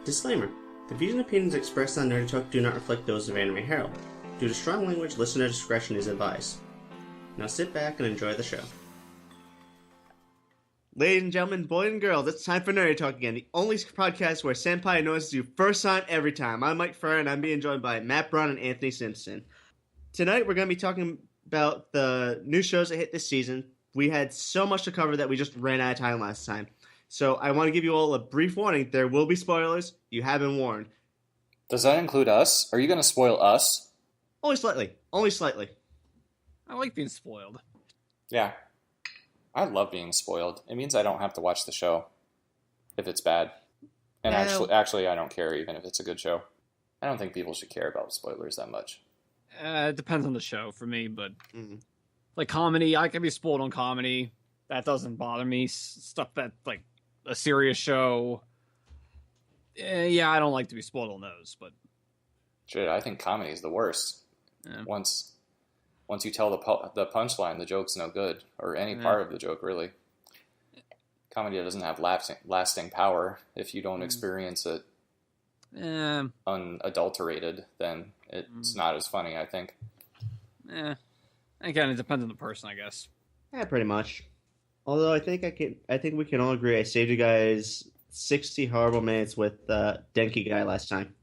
Disclaimer. The views and opinions expressed on Nerdy Talk do not reflect those of Anime Herald. Due to strong language, listener discretion is advised. Now sit back and enjoy the show. Ladies and gentlemen, boys and girls, it's time for Nerdy Talk again, the only podcast where Senpai notices you first time every time. I'm Mike Ferreira, and I'm being joined by Matt Braun and Anthony Simpson. Tonight, we're going to be talking about the new shows that hit this season. We had so much to cover that we just ran out of time last time. So I want to give you all a brief warning. There will be spoilers. You have been warned. Does that include us? Are you going to spoil us? Only slightly. Only slightly. I like being spoiled. Yeah. I love being spoiled. It means I don't have to watch the show if it's bad. And actually, I don't care even if it's a good show. I don't think people should care about spoilers that much. It depends on the show for me, but like comedy, I can be spoiled on comedy. That doesn't bother me. Stuff that, like, a serious show, yeah, I don't like to be spoiled on those, but... Shit, I think comedy is the worst. Yeah. Once you tell the punchline, the joke's no good, or any part of the joke, really. Comedy doesn't have lasting power. If you don't experience it unadulterated, then it's not as funny, I think. Again, it depends on the person, I guess. Yeah, pretty much. Although I think we can all agree I saved you guys 60 horrible minutes with Denki guy last time.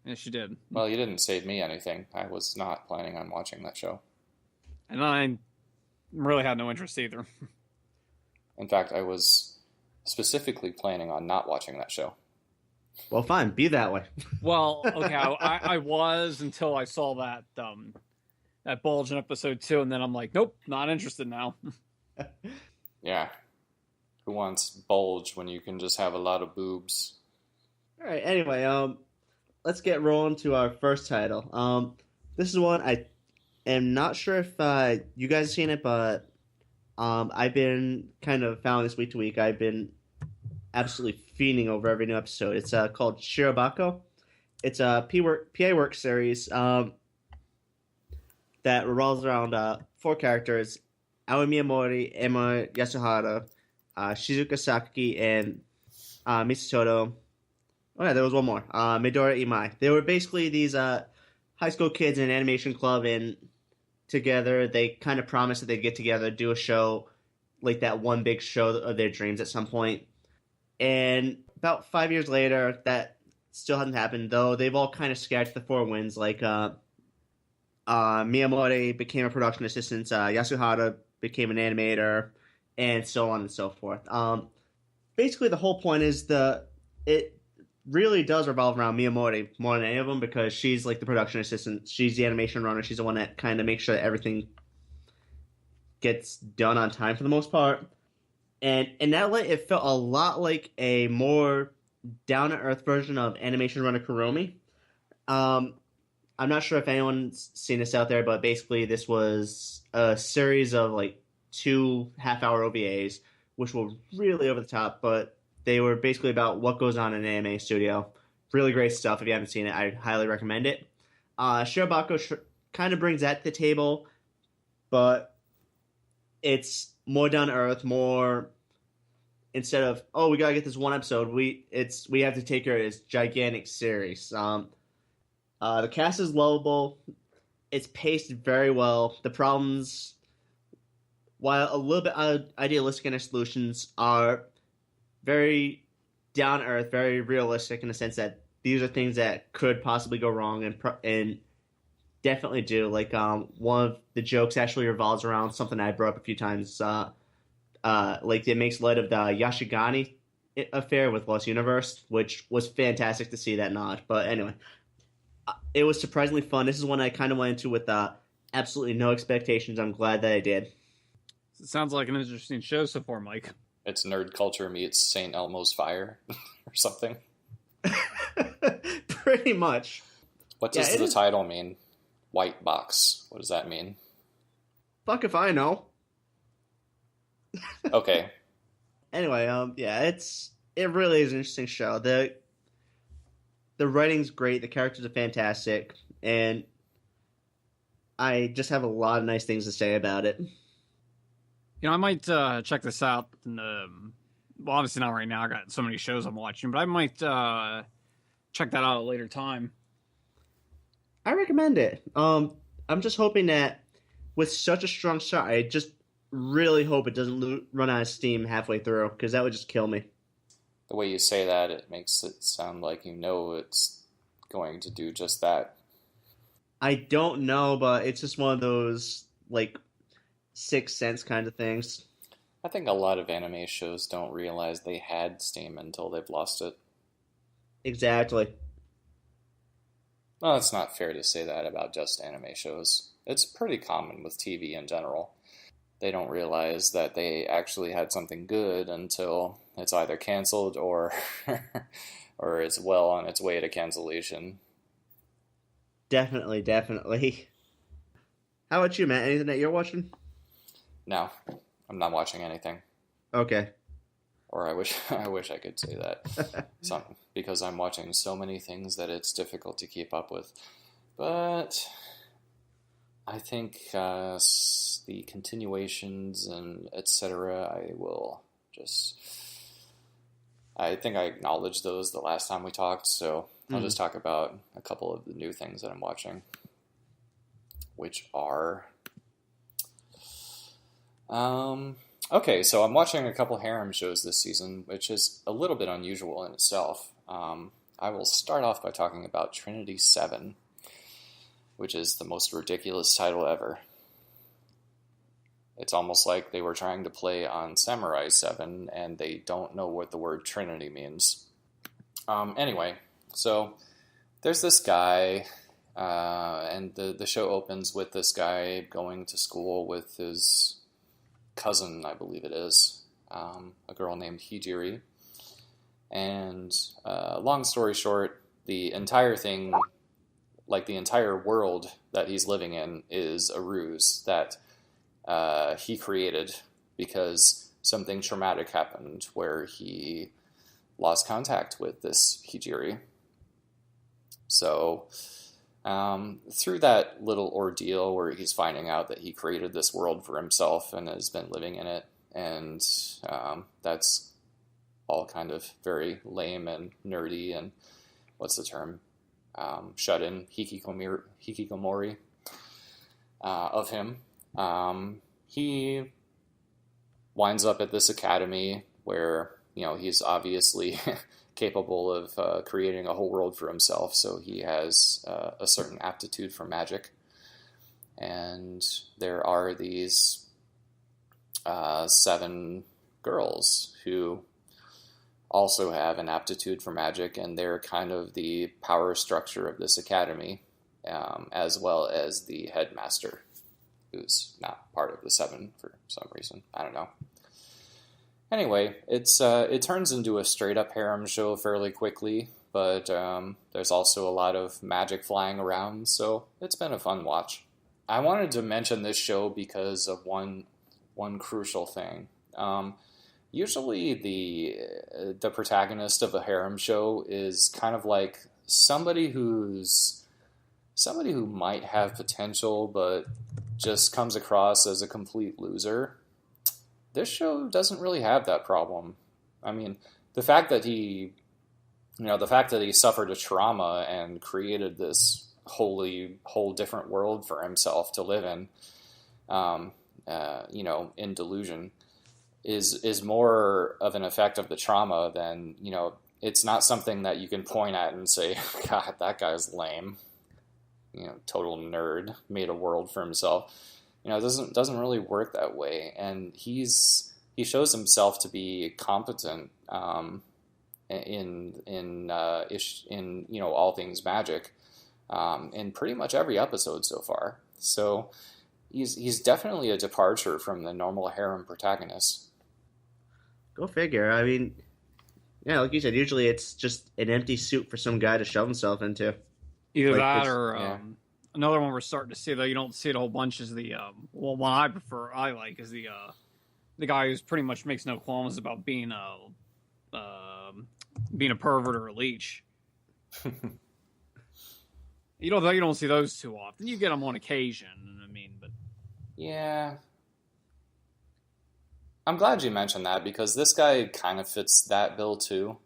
Yes, you did. Well, you didn't save me anything. I was not planning on watching that show. And I really had no interest either. In fact, I was specifically planning on not watching that show. Well, fine. Be that way. Well, okay, I was until I saw that bulge in episode 2, and then I'm like, nope, not interested now. Yeah. Who wants bulge when you can just have a lot of boobs? All right. Anyway, let's get rolling to our first title. This is one I am not sure if you guys have seen it, but I've been kind of following this week to week. I've been absolutely fiending over every new episode. It's called Shirobako. It's a PA Work series that revolves around 4 characters: Aoi Miyamori, Emma Yasuhara, Shizuka Saki, and Mitsutoto. Oh yeah, there was one more. Midori Imai. They were basically these high school kids in an animation club, and together they kind of promised that they'd get together, do a show, like that one big show of their dreams at some point. And about 5 years later, that still hasn't happened, though they've all kind of scattered the 4 winds. Like Miyamori became a production assistant, Yasuhara became an animator, and so on and so forth. Basically, the whole point is it really does revolve around Miyamori more than any of them, because she's like the production assistant. She's the animation runner. She's the one that kind of makes sure that everything gets done on time for the most part. And in that way, it felt a lot like a more down-to-earth version of Animation Runner Kuromi. I'm not sure if anyone's seen this out there, but basically this was a series of like 2 half-hour OVAs, which were really over the top, but they were basically about what goes on in an anime studio. Really great stuff. If you haven't seen it, I highly recommend it. Shirobako kind of brings that to the table, but it's more down to earth, more instead of, oh, we gotta get this one episode, we have to take care of this gigantic series. The cast is lovable. It's paced very well. The problems, while a little bit idealistic in their solutions, are very down to earth, very realistic in the sense that these are things that could possibly go wrong and definitely do. Like one of the jokes actually revolves around something I brought up a few times. Like it makes light of the Yashigani affair with Lost Universe, which was fantastic to see that nod. But anyway, it was surprisingly fun. This is one I kind of went into with absolutely no expectations. I'm glad that I did. It sounds like an interesting show so far, Mike. It's nerd culture meets St. Elmo's Fire or something. Pretty much. What does the title mean? White box. What does that mean? Fuck if I know. Okay. Anyway, it really is an interesting show. The writing's great, the characters are fantastic, and I just have a lot of nice things to say about it. I might check this out in the Well, obviously not right now. I got so many shows I'm watching, but I might check that out at a later time. I recommend it. I'm just hoping that with such a strong start, I just really hope it doesn't run out of steam halfway through, because that would just kill me. The way you say that, it makes it sound like you know it's going to do just that. I don't know, but it's just one of those, like, Sixth Sense kind of things. I think a lot of anime shows don't realize they had steam until they've lost it. Exactly. Well, it's not fair to say that about just anime shows. It's pretty common with TV in general. They don't realize that they actually had something good until it's either canceled or or it's well on its way to cancellation. Definitely, definitely. How about you, Matt? Anything that you're watching? No, I'm not watching anything. Okay. Or I wish I could say that. Because I'm watching so many things that it's difficult to keep up with. But I think the continuations and etc. I think I acknowledged those the last time we talked, so I'll just talk about a couple of the new things that I'm watching, which are okay, so I'm watching a couple harem shows this season, which is a little bit unusual in itself. I will start off by talking about Trinity 7, which is the most ridiculous title ever. It's almost like they were trying to play on Samurai 7, and they don't know what the word Trinity means. Anyway, so there's this guy, and the show opens with this guy going to school with his cousin, I believe it is, a girl named Hijiri. And long story short, the entire thing, like the entire world that he's living in, is a ruse that he created because something traumatic happened where he lost contact with this Hijiri. So through that little ordeal where he's finding out that he created this world for himself and has been living in it, and that's all kind of very lame and nerdy and what's the term? Shut-in hikikomori of him. He winds up at this academy where, you know, he's obviously capable of creating a whole world for himself, so he has a certain aptitude for magic. And there are these 7 girls who also have an aptitude for magic, and they're kind of the power structure of this academy, as well as the headmaster, who's not part of the 7 for some reason. I don't know. Anyway, it turns into a straight-up harem show fairly quickly, but there's also a lot of magic flying around, so it's been a fun watch. I wanted to mention this show because of one crucial thing. Usually the protagonist of a harem show is kind of like somebody who might have potential but just comes across as a complete loser. This show doesn't really have that problem. I mean, the fact that he suffered a trauma and created this whole different world for himself to live in, in delusion, is more of an effect of the trauma than, it's not something that you can point at and say, God, that guy's lame. Total nerd, made a world for himself. It doesn't really work that way. And he shows himself to be competent in all things magic in pretty much every episode so far. So he's definitely a departure from the normal harem protagonist. Go figure. I mean, yeah, like you said, usually it's just an empty suit for some guy to shove himself into. Either that or another one we're starting to see, though you don't see it a whole bunch, is the one I like is the guy who's pretty much makes no qualms about being a pervert or a leech. You don't see those too often. You get them on occasion, I mean, but yeah. I'm glad you mentioned that because this guy kind of fits that bill too.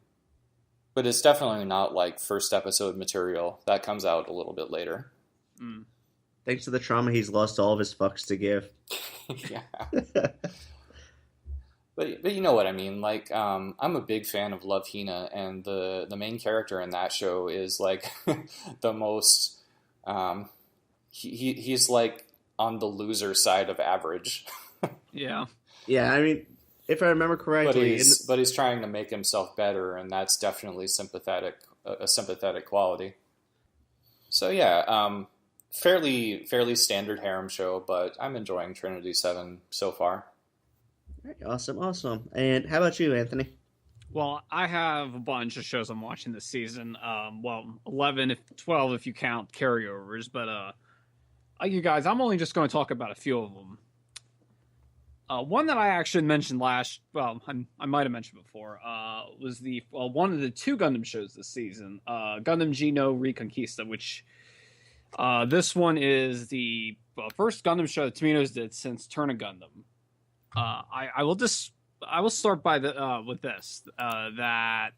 But it's definitely not like first episode material. That comes out a little bit later. Mm. Thanks to the trauma, he's lost all of his fucks to give. Yeah. But you know what I mean. Like, I'm a big fan of Love Hina, and the main character in that show is like the most. He's like on the loser side of average. Yeah. Yeah, I mean, if I remember correctly, but he's trying to make himself better, and that's definitely a sympathetic quality. So yeah, fairly standard harem show, but I'm enjoying Trinity 7 so far. Awesome. And how about you, Anthony? Well, I have a bunch of shows I'm watching this season. 11, 12 if you count carryovers, but you guys, I'm only just going to talk about a few of them. One that I actually mentioned I might have mentioned before, was one of the 2 Gundam shows this season, Gundam Geno Reconquista, which this one is the first Gundam show that Tomino's did since Turn of Gundam. I will start with this, that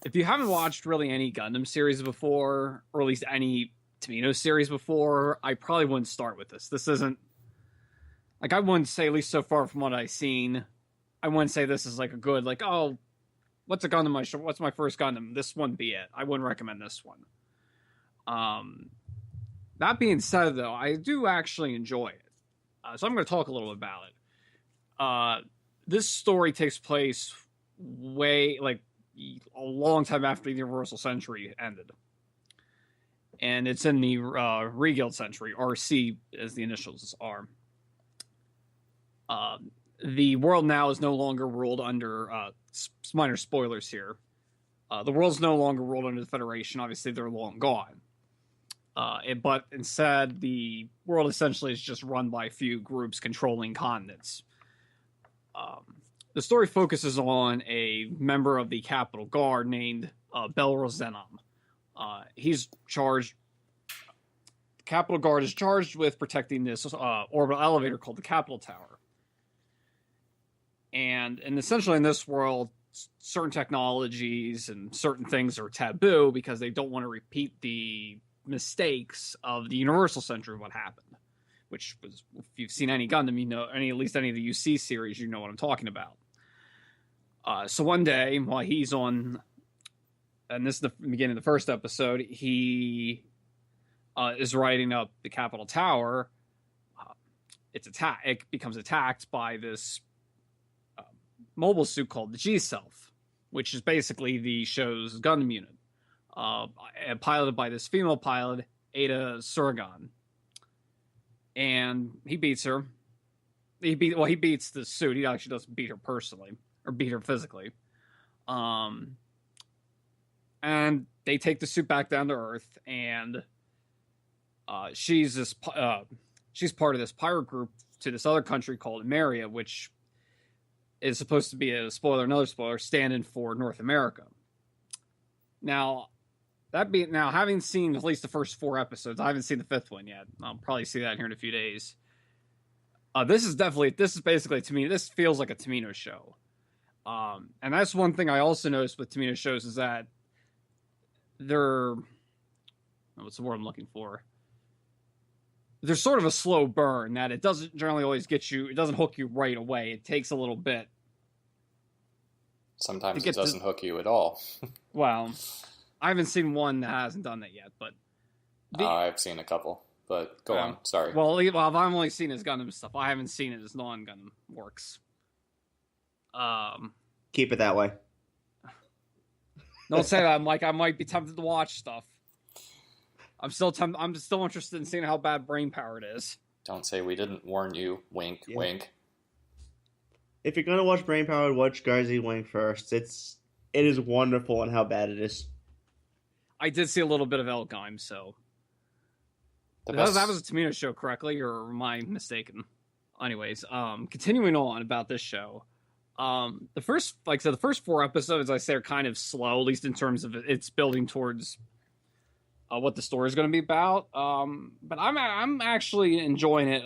if you haven't watched really any Gundam series before, or at least any Tomino series before, I probably wouldn't start with this. This isn't, like, I wouldn't say, at least so far from what I've seen, I wouldn't say this is like a good, like, oh, what's a Gundam I show? What's my first Gundam? This wouldn't be it. I wouldn't recommend this one. That being said, though, I do actually enjoy it. So I'm going to talk a little bit about it. This story takes place a long time after the Universal Century ended. And it's in the Reguild Century, RC as the initials are. The world now is no longer ruled under, minor spoilers here. The world's no longer ruled under the Federation. Obviously, they're long gone. But instead, the world essentially is just run by a few groups controlling continents. The story focuses on a member of the Capital Guard named Belrozenam. He's charged. The Capital Guard is charged with protecting this orbital elevator called the Capital Tower. And essentially in this world, certain technologies and certain things are taboo because they don't want to repeat the mistakes of the Universal Century, what happened. Which was, if you've seen any Gundam, you know, at least any of the UC series, you know what I'm talking about. So one day, while he's on, and this is the beginning of the first episode, he is riding up the Capital Tower. It becomes attacked by this mobile suit called the G-Self, which is basically the show's Gundam unit, piloted by this female pilot, Ada Suragan. And he beats her. He beats the suit. He actually doesn't beat her personally, or beat her physically. And they take the suit back down to Earth, and she's part of this pirate group to this other country called Ameria, which is supposed to be another spoiler, standing for North America. Now, having seen at least the first 4 episodes, I haven't seen the 5th one yet. I'll probably see that here in a few days. This is basically, to me, this feels like a Tomino show. And that's one thing I also noticed with Tomino shows is that what's the word I'm looking for? There's sort of a slow burn that it doesn't generally always it doesn't hook you right away. It takes a little bit. Sometimes it doesn't hook you at all. Well, I haven't seen one that hasn't done that yet, but I've seen a couple, but go on. Sorry. Well, I've only seen his Gundam stuff. I haven't seen his non-Gundam works. Keep it that way. Don't say that. I might be tempted to watch stuff. I'm still interested in seeing how bad brain power it is. Don't say we didn't warn you. Wink, wink. If you're gonna watch Brain Power, watch Garzy Wing first. It is wonderful and how bad it is. I did see a little bit of Elgheim, so that was a Tomino show, correctly, or am I mistaken? Anyways, continuing on about this show, the first 4 episodes I say are kind of slow, at least in terms of its building towards what the story is going to be about. But I'm actually enjoying it.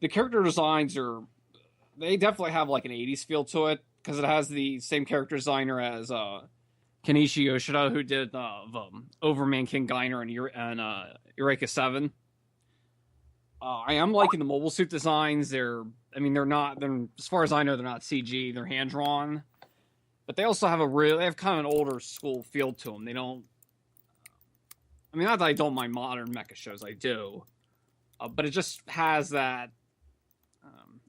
The character designs are they definitely have like an 80s feel to it because it has the same character designer as Kenichi Yoshida, who did Overman King Geiner and Eureka 7. I am liking the mobile suit designs. They're not, as far as I know, they're not CG. They're hand drawn, but they also have they have kind of an older school feel to them. They don't. I mean, not that I don't mind modern mecha shows, I do, but it just has that.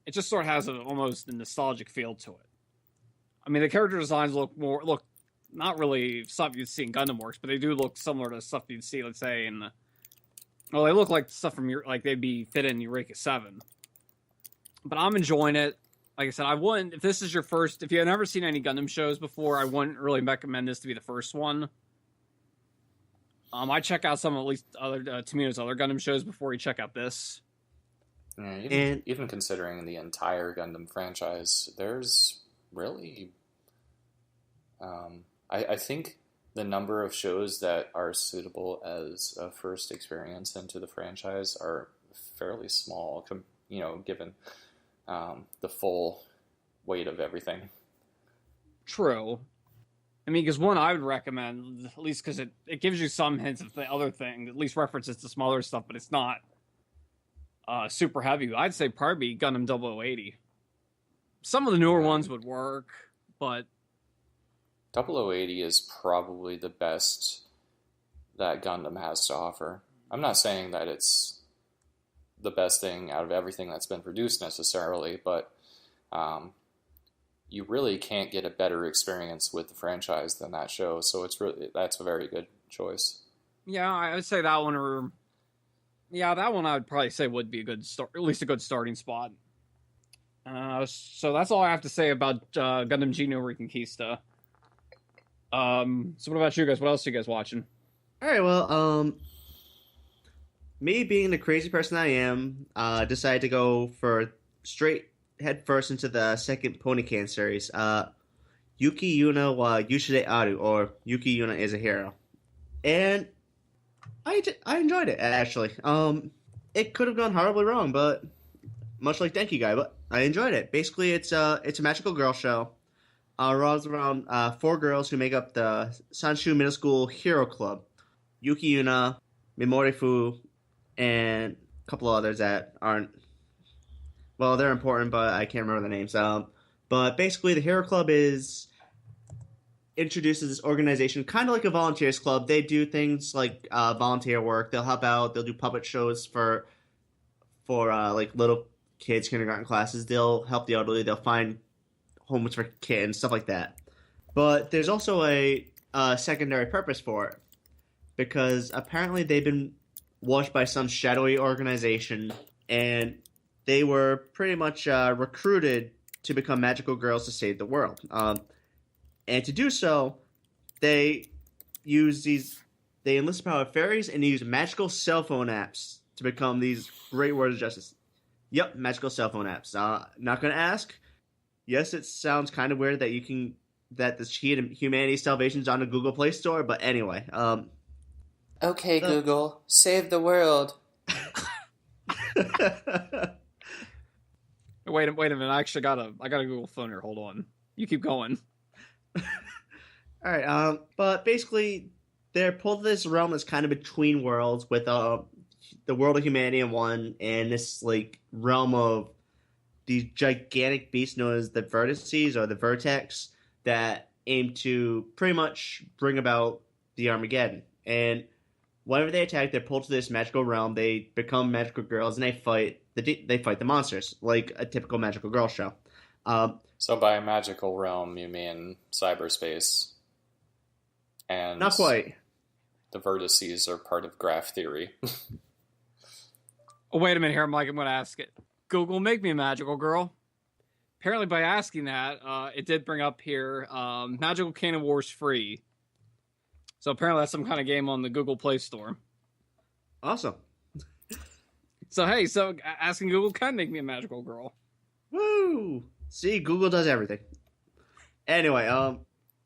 It just sort of has almost a nostalgic feel to it. I mean, the character designs look not really stuff you'd see in Gundam Works, but they do look similar to stuff you'd see, let's say, well, they look like stuff from like they'd be fit in Eureka 7. But I'm enjoying it. Like I said, I wouldn't, if this is your first, if you've never seen any Gundam shows before, I wouldn't really recommend this to be the first one. I check out some of at least other Tomino's other Gundam shows before you check out this. Yeah, even considering the entire Gundam franchise, there's really, I think the number of shows that are suitable as a first experience into the franchise are fairly small, given the full weight of everything. True. I mean, because one I would recommend, at least because it gives you some hints of the other thing, at least references to some other stuff, but it's not super heavy. I'd say probably Gundam 0080. Some of the newer ones would work, but 0080 is probably the best that Gundam has to offer. I'm not saying that it's the best thing out of everything that's been produced necessarily, but you really can't get a better experience with the franchise than that show. So that's a very good choice. Yeah, I would say that one, that one I would probably say would be a good start, at least a good starting spot. So that's all I have to say about Gundam Geno Reconquista. So what about you guys? What else are you guys watching? All right, well, me being the crazy person I am, decided to go for straight head first into the second Ponycan series, Yuki Yuna wa Yushide Aru, or Yuki Yuna is a Hero. And I enjoyed it, actually. It could have gone horribly wrong, but much like Denki Guy, but I enjoyed it. Basically, it's a magical girl show. Revolves around 4 girls who make up the Sanshu Middle School Hero Club. Yuki Yuna, Mimorifu, and a couple others that aren't... Well, they're important, but I can't remember the names. But basically, the Hero Club introduces this organization, kind of like a volunteers club. They do things like volunteer work. They'll help out. They'll do puppet shows for like little kids, kindergarten classes. They'll help the elderly. They'll find homes for kittens, stuff like that. But there's also a secondary purpose for it, because apparently they've been watched by some shadowy organization, and they were pretty much recruited to become magical girls to save the world. And to do so, they enlist the power of fairies and use magical cell phone apps to become these great words of justice. Yep, magical cell phone apps. Not going to ask. Yes, it sounds kind of weird that the key to humanity's salvation is on the Google Play Store, but anyway. Okay, Google, save the world. Wait a minute! I actually got a Google phone here. Hold on. You keep going. All right. But basically, they're pulled to this realm that's kind of between worlds, with the world of humanity in one, and this like realm of these gigantic beasts known as the vertices or the vertex that aim to pretty much bring about the Armageddon. And whenever they attack, they're pulled to this magical realm. They become magical girls, and they fight the monsters like a typical magical girl show. So by a magical realm, you mean cyberspace? And not quite. The vertices are part of graph theory. Oh, wait a minute here, Mike. I'm going to ask it. Google, make me a magical girl. Apparently, by asking that, it did bring up here Magical Cannon Wars free. So apparently, that's some kind of game on the Google Play Store. Awesome. So hey, asking Google can make me a magical girl. Woo! See, Google does everything. Anyway,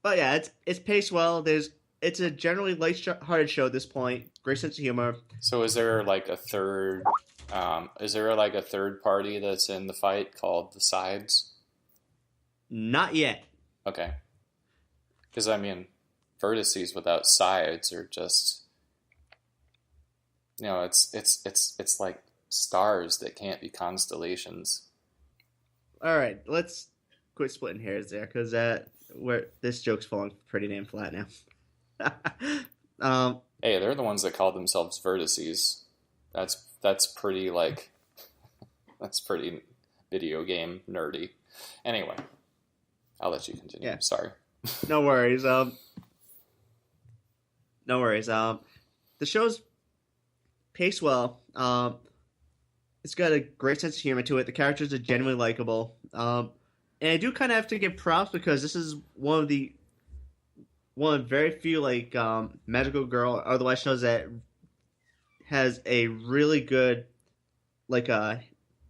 but yeah, it's paced well. It's a generally light-hearted show at this point. Great sense of humor. So is there like a third Is there like a third party that's in the fight called the Sides? Not yet. Okay. Because I mean, vertices without sides are just, it's like stars that can't be constellations. All right, let's quit splitting hairs there, because where this joke's falling pretty damn flat now. Hey, they're the ones that call themselves vertices. That's pretty like that's pretty video game nerdy. Anyway, I'll let you continue. Yeah. Sorry. No worries. No worries. The show's paced well. It's got a great sense of humor to it. The characters are genuinely likable. And I do kind of have to give props, because this is one of very few magical girl or otherwise shows that has a really good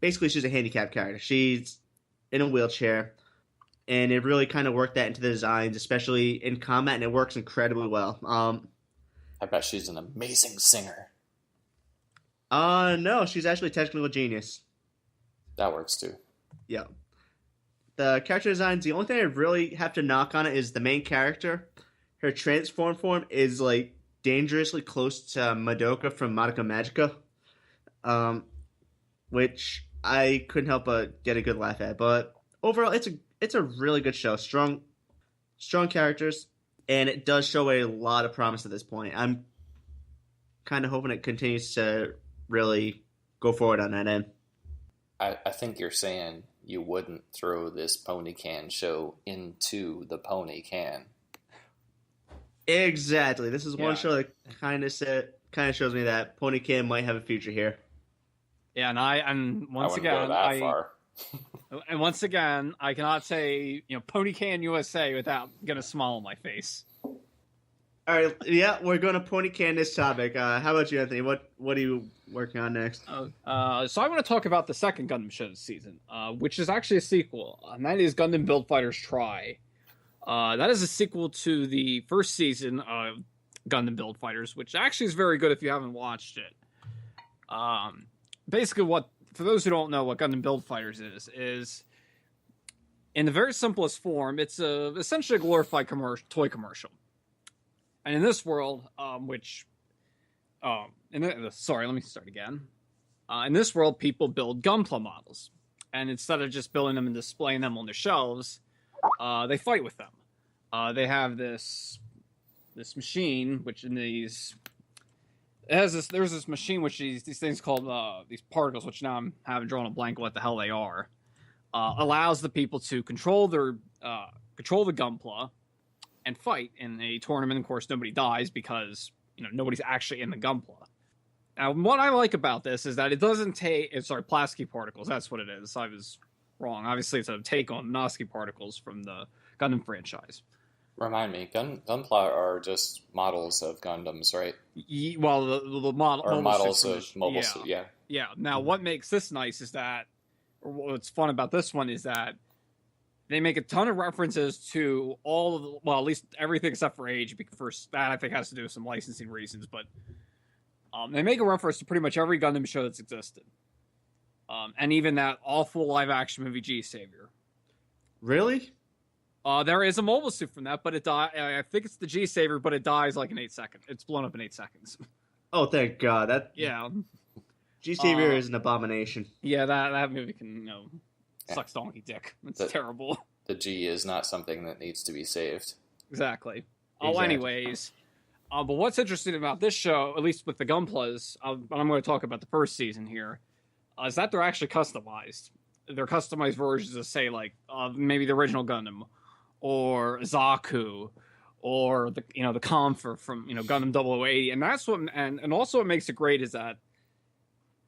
basically she's a handicapped character. She's in a wheelchair, and it really kind of worked that into the designs, especially in combat, and it works incredibly well. I bet she's an amazing singer. No, she's actually a technical genius. That works too. Yeah. The character designs, the only thing I really have to knock on it is the main character. Her transform form is dangerously close to Madoka from Madoka Magica, which I couldn't help but get a good laugh at. But overall, it's a really good show. Strong characters, and it does show a lot of promise at this point. I'm kind of hoping it continues to really go forward on that end. I think you're saying you wouldn't throw this Pony Can show into the Pony Can. Exactly. This is one show that kind of shows me that Pony Can might have a future here. Yeah, and once again, and once again, I cannot say Pony Can USA without getting a smile on my face. All right, yeah, we're going to Pony Can this topic. How about you, Anthony? What are you working on next? So I want to talk about the second Gundam show this season, which is actually a sequel, and that is Gundam Build Fighters Try. That is a sequel to the first season of Gundam Build Fighters, which actually is very good if you haven't watched it. Basically, for those who don't know what Gundam Build Fighters is in the very simplest form, it's essentially a glorified toy commercial. And in this world, sorry, let me start again. In this world, people build Gunpla models, and instead of just building them and displaying them on their shelves, they fight with them. They have this machine, which there's this machine which these things called these particles, which now I'm having drawn a blank what the hell they are, allows the people to control the Gunpla and fight in a tournament. Of course, nobody dies because nobody's actually in the Gunpla. Now, what I like about this is that it doesn't take Plasky particles. That's what it is. I was wrong. Obviously, it's a take on Nosky particles from the Gundam franchise. Remind me, Gunpla are just models of Gundams, right? Well, the model or models of mobile suit. Yeah. Yeah. Now, what makes this nice is that, or what's fun about this one is that they make a ton of references to all of the, well, at least everything except for age. First, that I think has to do with some licensing reasons, but they make a reference to pretty much every Gundam show that's existed, and even that awful live-action movie G-Savior. Really? There is a mobile suit from that, but it I think it's the G-Savior, but it dies in 8 seconds. It's blown up in 8 seconds. Oh, thank God! Yeah. G-Savior is an abomination. Yeah, that movie can sucks donkey dick. It's terrible. The G is not something that needs to be saved. Exactly. Anyways, but what's interesting about this show, at least with the Gunplas, but I'm going to talk about the first season here, is that they're actually customized. They're customized versions of, say, maybe the original Gundam, or Zaku, or the Comfer from Gundam 0080, and that's what and also what makes it great is that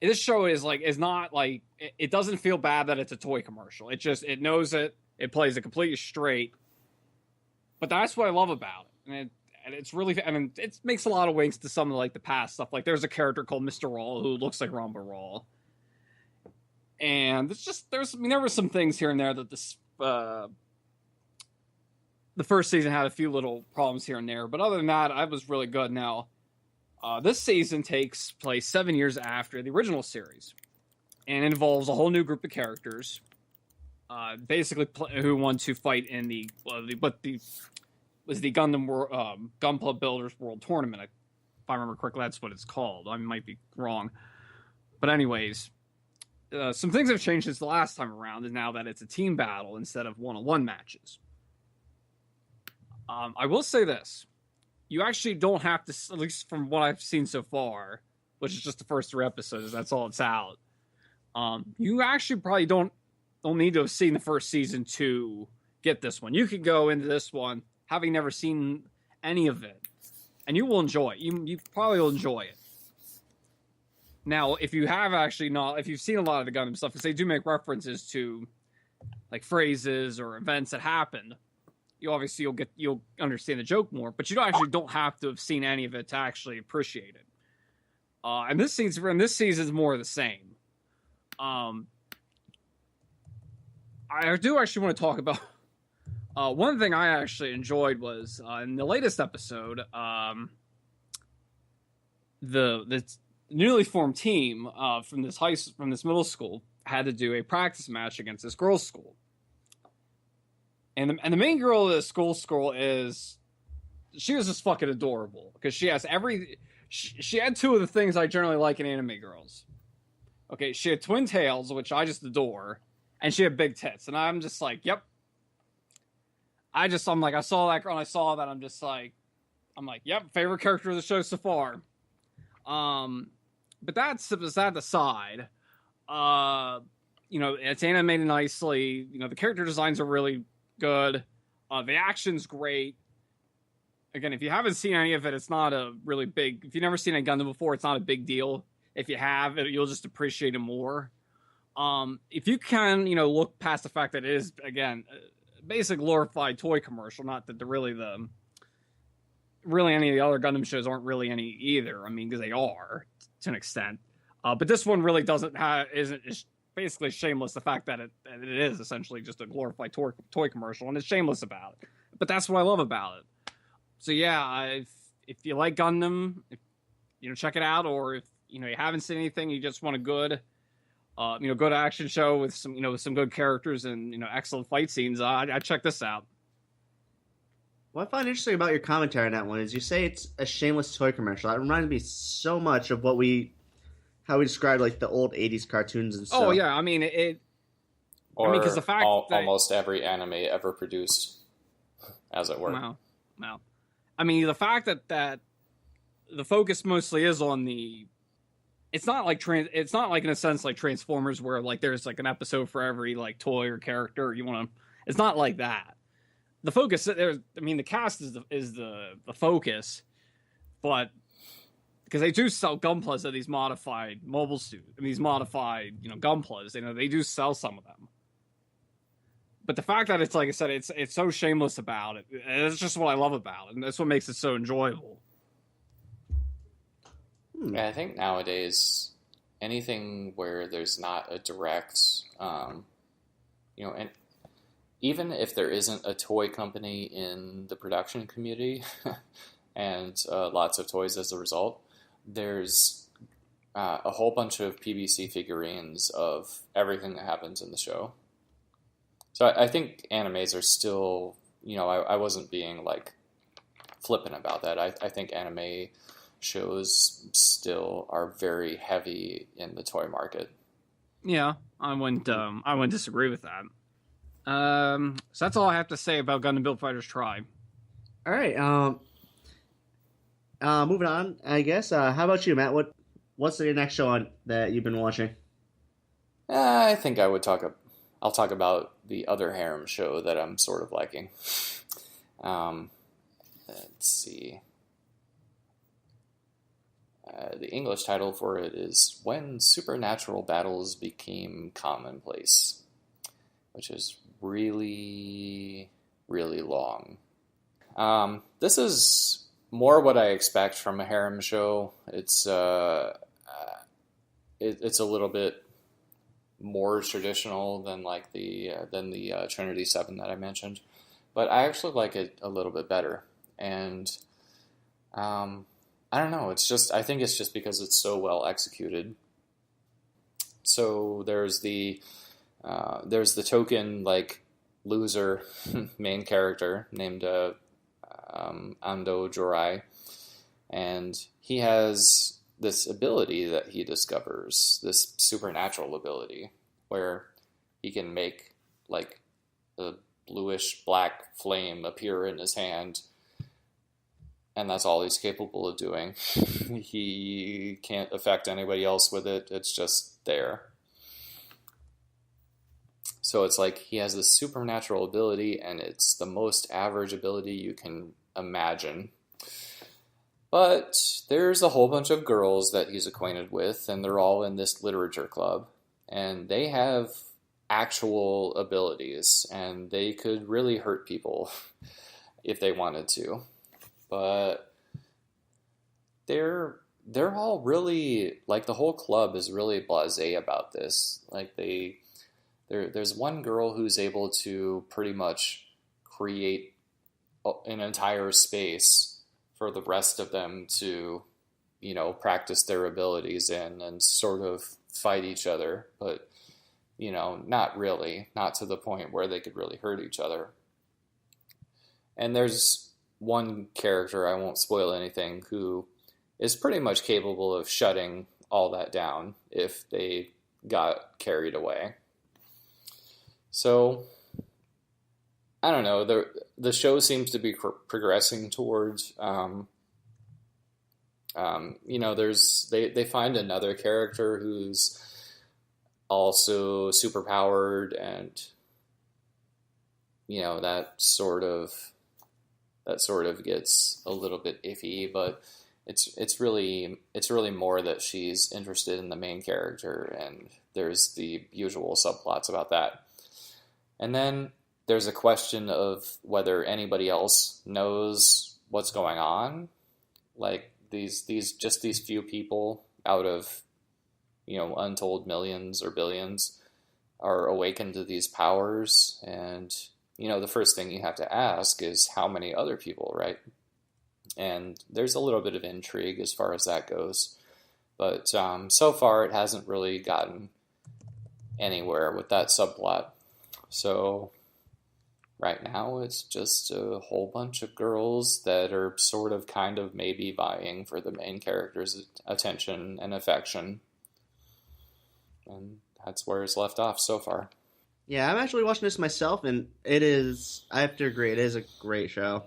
this show is not it doesn't feel bad that it's a toy commercial. It knows it plays it completely straight. But that's what I love about it, and it's really, it makes a lot of winks to some of the past stuff. There's a character called Mr. Raw who looks like Ramba Raw, and there were some things here and there that the first season had a few little problems here and there, but other than that, I was really good. Now, This season takes place 7 years after the original series, and it involves a whole new group of characters, basically who want to fight in the Gundam Gunpla Builders World Tournament. If I remember correctly, that's what it's called. I might be wrong, but anyways, some things have changed since the last time around, and now that it's a team battle instead of one-on-one matches. I will say this. You actually don't have to, at least from what I've seen so far, which is just the first 3 episodes, that's all it's out. You actually probably don't need to have seen the first season to get this one. You could go into this one having never seen any of it, and you will enjoy it. You probably will enjoy it. Now, if you have actually not, if you've seen a lot of the Gundam stuff, because they do make references to like phrases or events that happened, you'll understand the joke more, but you don't have to have seen any of it to actually appreciate it. And this season is more of the same. I do actually want to talk about one thing I actually enjoyed was in the latest episode, the newly formed team from this middle school had to do a practice match against this girls' school. And the main girl of the school she was just fucking adorable because she has she had 2 of the things I generally like in anime girls. Okay, she had twin tails, which I just adore, and she had big tits, and I'm just like, yep. I saw that girl and I saw that, I'm like, yep, favorite character of the show so far. But that's that aside. It's animated nicely. The character designs are really good. The action's great. Again, if you haven't seen any of it, it's not a really big... If you've never seen a Gundam before, it's not a big deal. If you have, you'll just appreciate it more. If you can, look past the fact that it is, again, a basic glorified toy commercial, not that really any of the other Gundam shows aren't really any either. I mean, because they are, to an extent. But this one really isn't basically shameless, the fact that it is essentially just a glorified toy commercial, and it's shameless about it. But that's what I love about it. So yeah, if you like Gundam, check it out, or if you haven't seen anything, you just want a good action show with some good characters and excellent fight scenes, I'd check this out. What I find interesting about your commentary on that one is you say it's a shameless toy commercial. That reminds me so much of how we described like the old 80s cartoons and stuff. Oh yeah, because the fact that almost every anime ever produced, as it were. Wow. The fact that the focus mostly is on it's not like in a sense like Transformers where like there's like an episode for every like toy or character it's not like that. The focus the cast is the focus, but because they do sell Gunplas of these modified mobile suits, these modified Gunplas, they do sell some of them. But the fact that it's, like I said, it's so shameless about it, it's just what I love about it, and that's what makes it so enjoyable. Yeah, I think nowadays, anything where there's not a direct, and even if there isn't a toy company in the production community, and lots of toys as a result, there's a whole bunch of PVC figurines of everything that happens in the show. So I think animes are still, I wasn't being like flippant about that. I think anime shows still are very heavy in the toy market. Yeah, I wouldn't disagree with that. So that's all I have to say about Gundam Build Fighters Try. All right. Moving on, I guess. How about you, Matt? What's the next show on that you've been watching? I think I'll talk about the other harem show that I'm sort of liking. Let's see. The English title for it is When Supernatural Battles Became Commonplace, which is really, really long. This is more what I expect from a harem show. It's a little bit more traditional than like the Trinity 7 that I mentioned, but I actually like it a little bit better. And I don't know. I think it's just because it's so well executed. So there's the token like loser main character named Ando Jorai, and he has this ability that he discovers, this supernatural ability, where he can make like a bluish black flame appear in his hand, and that's all he's capable of doing. He can't affect anybody else with it. It's just there. So it's like he has this supernatural ability, and it's the most average ability you can imagine. But there's a whole bunch of girls that he's acquainted with, and they're all in this literature club. And they have actual abilities, and they could really hurt people if they wanted to. But they're all really, like, the whole club is really blasé about this. Like, there's one girl who's able to pretty much create an entire space for the rest of them to, practice their abilities in and sort of fight each other. But, not really, not to the point where they could really hurt each other. And there's one character, I won't spoil anything, who is pretty much capable of shutting all that down if they got carried away. So, I don't know, the show seems to be progressing towards, they find another character who's also superpowered, and, that sort of gets a little bit iffy, but it's really more that she's interested in the main character, and there's the usual subplots about that. And then there's a question of whether anybody else knows what's going on. Like these few people out of, untold millions or billions are awakened to these powers. And, the first thing you have to ask is how many other people, right? And there's a little bit of intrigue as far as that goes. But so far it hasn't really gotten anywhere with that subplot. So right now it's just a whole bunch of girls that are sort of kind of maybe vying for the main character's attention and affection. And that's where it's left off so far. Yeah, I'm actually watching this myself, and I have to agree, it is a great show.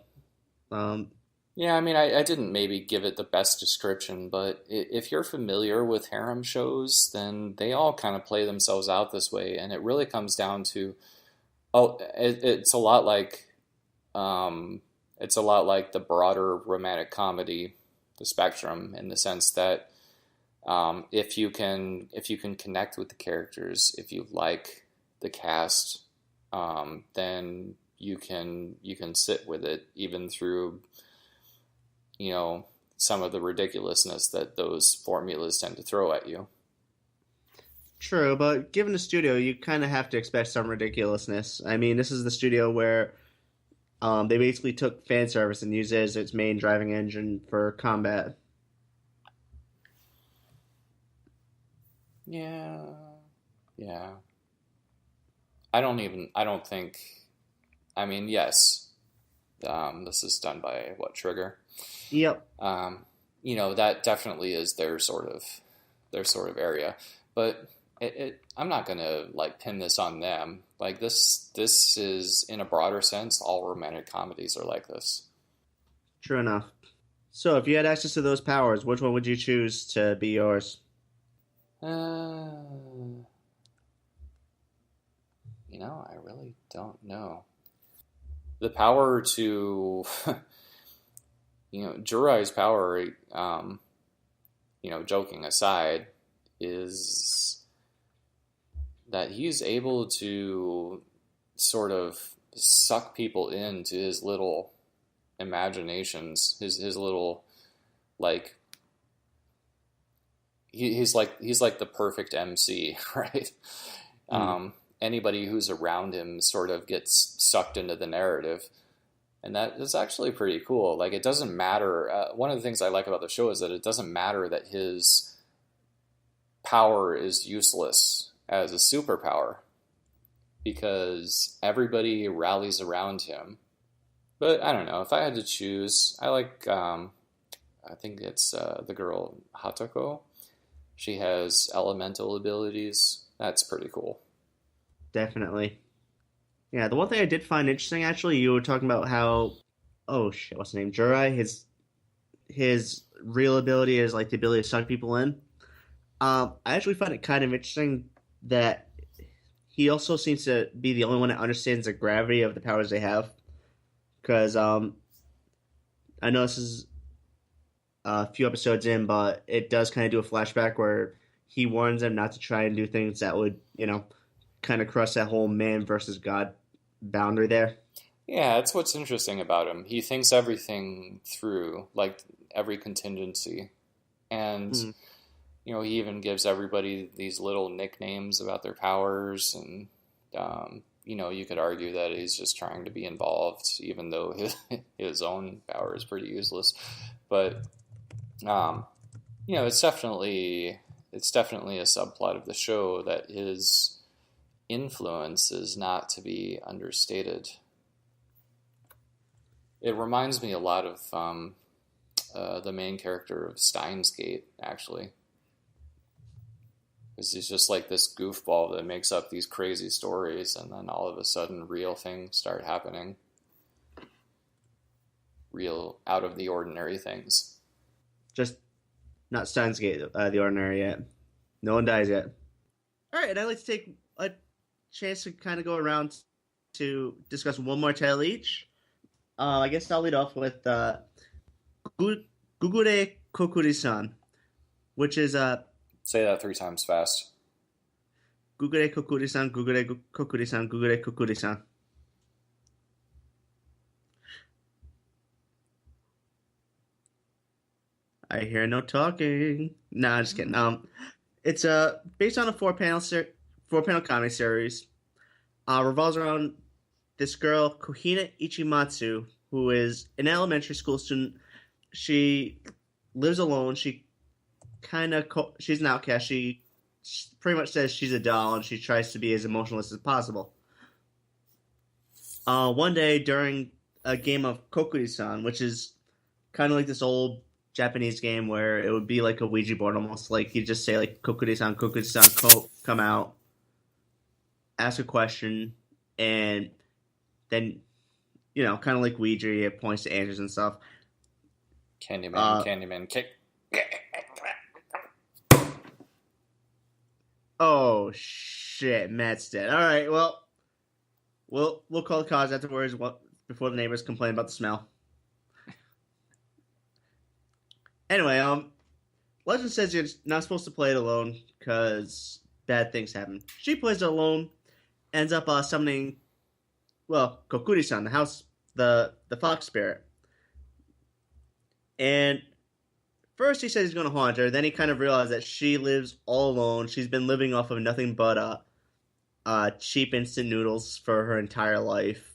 Yeah, I mean, I didn't maybe give it the best description, but if you're familiar with harem shows, then they all kind of play themselves out this way, and it really comes down to, it's a lot like the broader romantic comedy, the spectrum, in the sense that if you can connect with the characters, if you like the cast, then you can sit with it even through, some of the ridiculousness that those formulas tend to throw at you. True, but given the studio, you kind of have to expect some ridiculousness. I mean, this is the studio where they basically took fan service and used it as its main driving engine for combat. Yeah. I don't think, I mean, yes, this is done by, Trigger? Yep. That definitely is their sort of area, but I'm not gonna pin this on them. Like this is, in a broader sense, all romantic comedies are like this. True enough. So, if you had access to those powers, which one would you choose to be yours? I really don't know. The power to, Jurai's power, joking aside, is that he's able to sort of suck people into his little imaginations, his little, he's like the perfect MC, right? Anybody who's around him sort of gets sucked into the narrative. And that is actually pretty cool. Like, it doesn't matter. One of the things I like about the show is that it doesn't matter that his power is useless as a superpower, because everybody rallies around him. But I don't know. If I had to choose, I like, I think it's the girl Hatako. She has elemental abilities. That's pretty cool. Definitely. Yeah, the one thing I did find interesting, actually, you were talking about how, oh shit, what's the name? Jurai, his real ability is like the ability to suck people in. I actually find it kind of interesting that he also seems to be the only one that understands the gravity of the powers they have. Because I know this is a few episodes in, but it does kind of do a flashback where he warns them not to try and do things that would, kind of cross that whole man versus God boundary there. Yeah, that's what's interesting about him. He thinks everything through, like every contingency. And, he even gives everybody these little nicknames about their powers. And, you could argue that he's just trying to be involved, even though his own power is pretty useless. But, it's definitely a subplot of the show that his influence is not to be understated. It reminds me a lot of the main character of Steins Gate, actually. Because he's just like this goofball that makes up these crazy stories, and then all of a sudden real things start happening. Real, out of the ordinary things. Just not Steins Gate, the ordinary yet. No one dies yet. All right, and I'd like to take a chance to kind of go around to discuss one more title each. I guess I'll lead off with Gugure Kokuri-san, which is Say that 3 times fast. Gugure Kokuri-san, Gugure Kokuri-san, Gugure Kokuri-san. I hear no talking. Nah, I'm just kidding. It's based on a four-panel comedy series. Revolves around this girl, Kohina Ichimatsu, who is an elementary school student. She lives alone. She's an outcast. She pretty much says she's a doll, and she tries to be as emotionless as possible. One day during a game of Kokuri-san, which is kind of like this old Japanese game where it would be like a Ouija board almost. Like you just say like Kokuri-san, Kokuri-san, come out, ask a question, and then, kind of like Ouija, it points to answers and stuff. Candyman, kick. Oh shit, Matt's dead. All right, well, we'll call the cause afterwards. Before the neighbors complain about the smell. Anyway, Legend says you're not supposed to play it alone because bad things happen. She plays it alone, ends up summoning, Kokuri-san, the fox spirit. And first he says he's going to haunt her. Then he kind of realized that she lives all alone. She's been living off of nothing but cheap instant noodles for her entire life.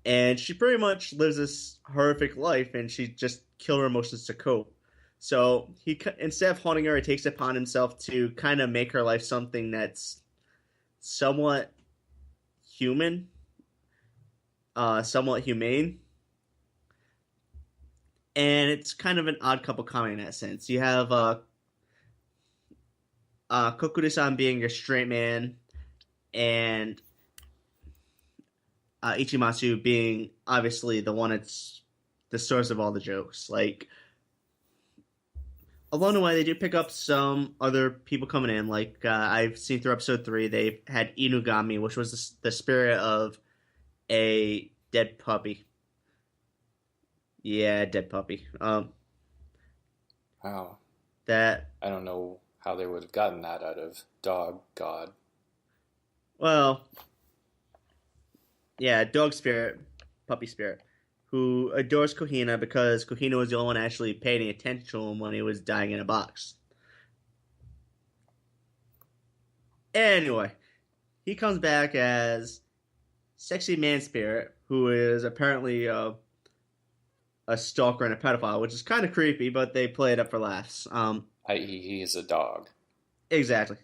And she pretty much lives this horrific life, and she just kills her emotions to cope. So he, instead of haunting her, he takes it upon himself to kind of make her life something that's somewhat human, somewhat humane. And it's kind of an odd couple comedy in that sense. You have Kokuri-san being a straight man, and Ichimatsu being obviously the one that's the source of all the jokes. Like, along the way, they do pick up some other people coming in. Like, I've seen through episode 3, they've had Inugami, which was the spirit of a dead puppy. Yeah, dead puppy. Wow. That... I don't know how they would have gotten that out of Dog God. Well, yeah, dog spirit, puppy spirit, who adores Kohina because Kohina was the only one actually paying attention to him when he was dying in a box. Anyway, he comes back as sexy man spirit who is apparently a stalker and a pedophile, which is kind of creepy, but they play it up for laughs. I.e., he's a dog. Exactly.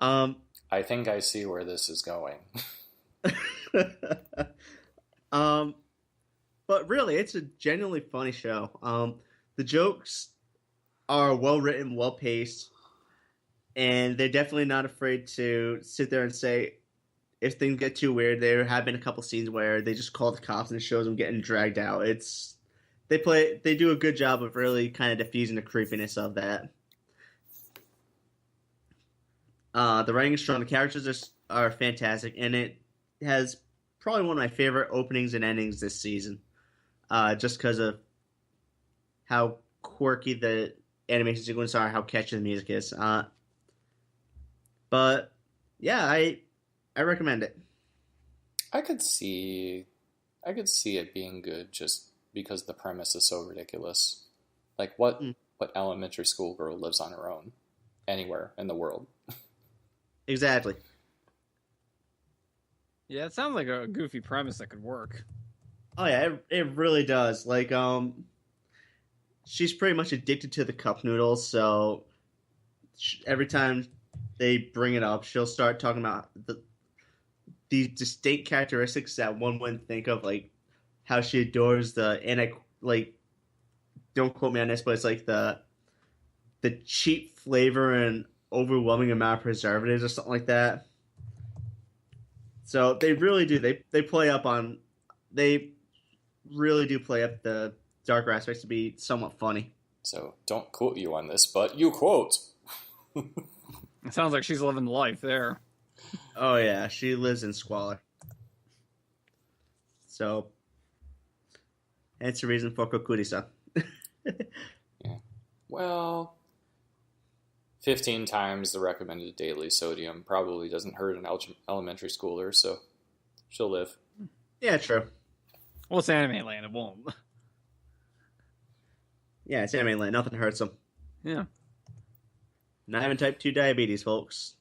I think I see where this is going. But really, it's a genuinely funny show. The jokes are well written, well paced, and they're definitely not afraid to sit there and say if things get too weird. There have been a couple scenes where they just call the cops and it shows them getting dragged out. They do a good job of really kind of diffusing the creepiness of that. The writing is strong. The characters are fantastic, and it has probably one of my favorite openings and endings this season. Just because of how quirky the animation sequences are, how catchy the music is. But yeah, I recommend it. I could see it being good just because the premise is so ridiculous. Like what elementary school girl lives on her own anywhere in the world? Exactly. Yeah, it sounds like a goofy premise that could work. Oh yeah, it really does. Like she's pretty much addicted to the cup noodles, so every time they bring it up, she'll start talking about these distinct characteristics that one wouldn't think of, like how she adores don't quote me on this, but it's like the cheap flavor and overwhelming amount of preservatives or something like that. So they really do. They really do play up the darker aspects to be somewhat funny. So don't quote you on this, but you quote. It sounds like she's living the life there. Oh yeah, she lives in squalor. So that's the reason for Kokuri-san. Yeah. Well, 15 times the recommended daily sodium probably doesn't hurt an elementary schooler, so she'll live. Yeah, true. Well, it's anime land, it won't. Yeah, it's anime land. Nothing hurts them. Yeah. Not having type 2 diabetes, folks.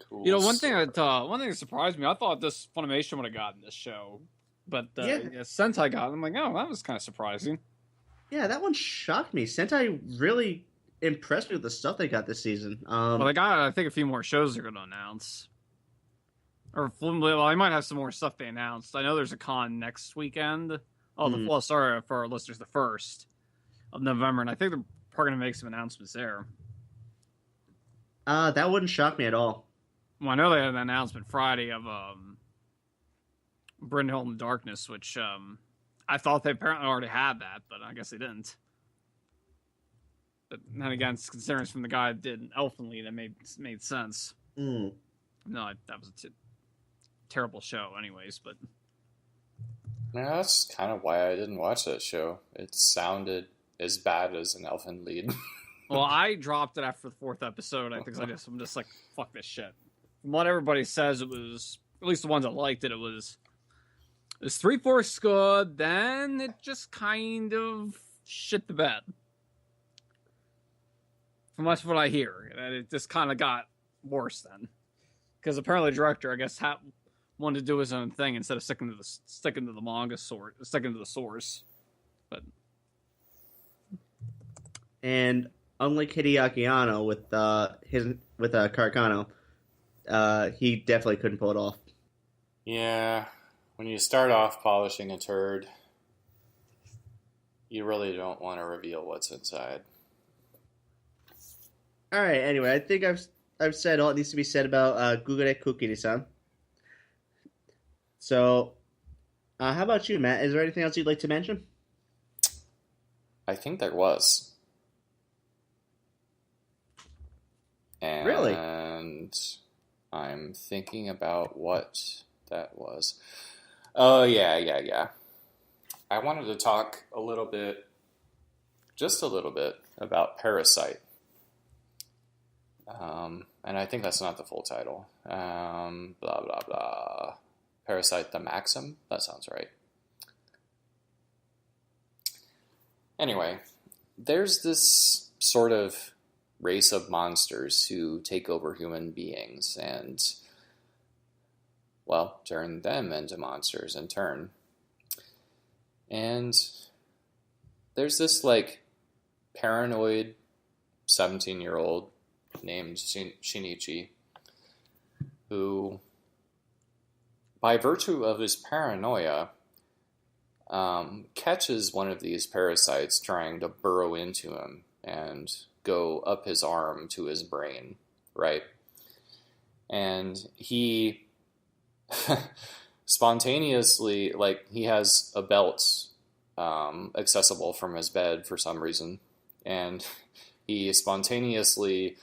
Cool. You know, one thing that surprised me, I thought this Funimation would have gotten this show, but Sentai got it. I'm like, oh, that was kind of surprising. Yeah, that one shocked me. Sentai really impressed me with the stuff they got this season. Well, they got, I think, a few more shows they're going to announce. Or, well, I might have some more stuff they announced. I know there's a con next weekend. Oh, sorry for our listeners, the 1st of November, and I think they're probably going to make some announcements there. That wouldn't shock me at all. Well, I know they had an announcement Friday of Brindle in Darkness, which I thought they apparently already had that, but I guess they didn't. But then again, considering it's from the guy that did Elfenlied, that made sense. Mm. No, that was a terrible show anyways, but... Yeah, that's kind of why I didn't watch that show. It sounded as bad as an Elfenlied. Well, I dropped it after the 4th episode, I think, I'm just like, fuck this shit. From what everybody says, it was, at least the ones that liked it, it was 3/4 good, then it just kind of shit the bed. From that's what I hear. And it just kind of got worse then. Because apparently the director, I guess, wanted to do his own thing instead of sticking to the manga source, sticking to the source. But And unlike Hideaki Anno with Karakano, he definitely couldn't pull it off. Yeah, when you start off polishing a turd, you really don't want to reveal what's inside. All right. Anyway, I think I've said all that needs to be said about Gugure Kokiri-san. So, how about you, Matt? Is there anything else you'd like to mention? I think there was. And really? I'm thinking about what that was. Oh, yeah. I wanted to talk just a little bit, about Parasyte. And I think that's not the full title. Blah, blah, blah. Parasyte the Maxim? That sounds right. Anyway, there's this sort of race of monsters who take over human beings, and well, turn them into monsters in turn. And there's this, like, paranoid 17-year-old named Shinichi who, by virtue of his paranoia, catches one of these parasites trying to burrow into him and go up his arm to his brain, right? And he spontaneously, like, he has a belt accessible from his bed for some reason, and he spontaneously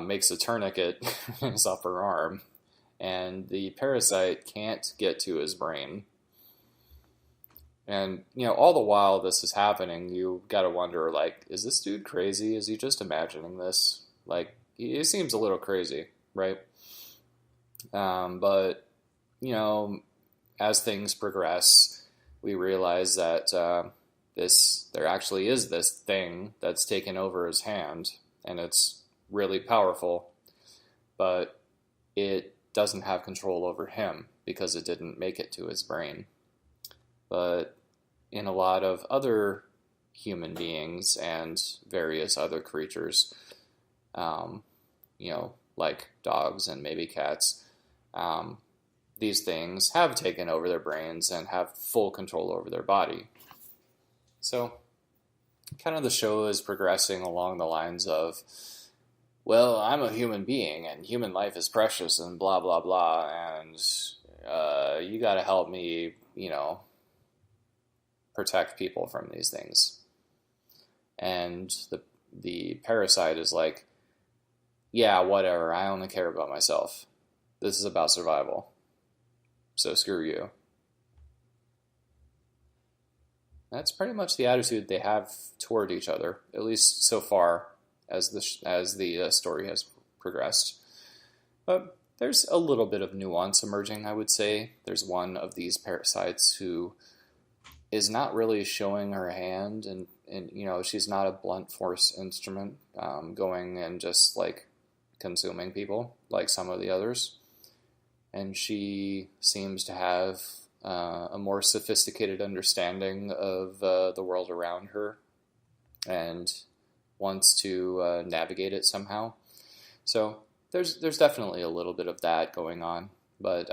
makes a tourniquet in his upper arm, and the parasite can't get to his brain. And, all the while this is happening, you gotta wonder, like, is this dude crazy? Is he just imagining this? Like, he seems a little crazy, right? But, as things progress, we realize that there actually is this thing that's taken over his hand, and it's really powerful, but it doesn't have control over him because it didn't make it to his brain. But in a lot of other human beings and various other creatures, like dogs and maybe cats, these things have taken over their brains and have full control over their body. So, kind of the show is progressing along the lines of, well, I'm a human being and human life is precious and blah, blah, blah, and you gotta help me, protect people from these things. And the parasite is like, yeah, whatever, I only care about myself. This is about survival. So screw you. That's pretty much the attitude they have toward each other, at least so far as the story has progressed. But there's a little bit of nuance emerging, I would say. There's one of these parasites who is not really showing her hand, and she's not a blunt force instrument going and just, like, consuming people like some of the others. And she seems to have a more sophisticated understanding of the world around her and wants to navigate it somehow. So there's definitely a little bit of that going on, but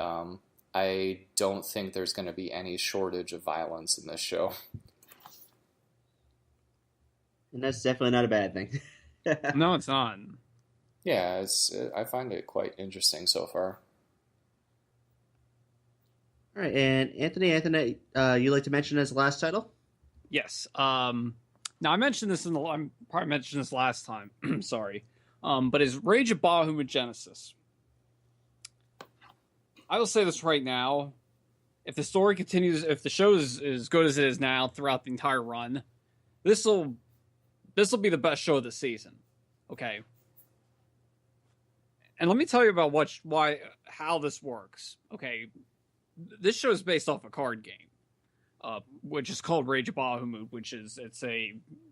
I don't think there's going to be any shortage of violence in this show. And that's definitely not a bad thing. No, it's not. Yeah, I find it quite interesting so far. All right, and Anthony, you like to mention as the last title? Yes. Now I mentioned this I probably mentioned this last time. Sorry, but is Rage of Bahamut Genesis. I will say this right now: if the story continues, if the show is as good as it is now throughout the entire run, this will be the best show of the season. Okay. And let me tell you about how this works. Okay, this show is based off a card game, which is called Rage of Bahamut,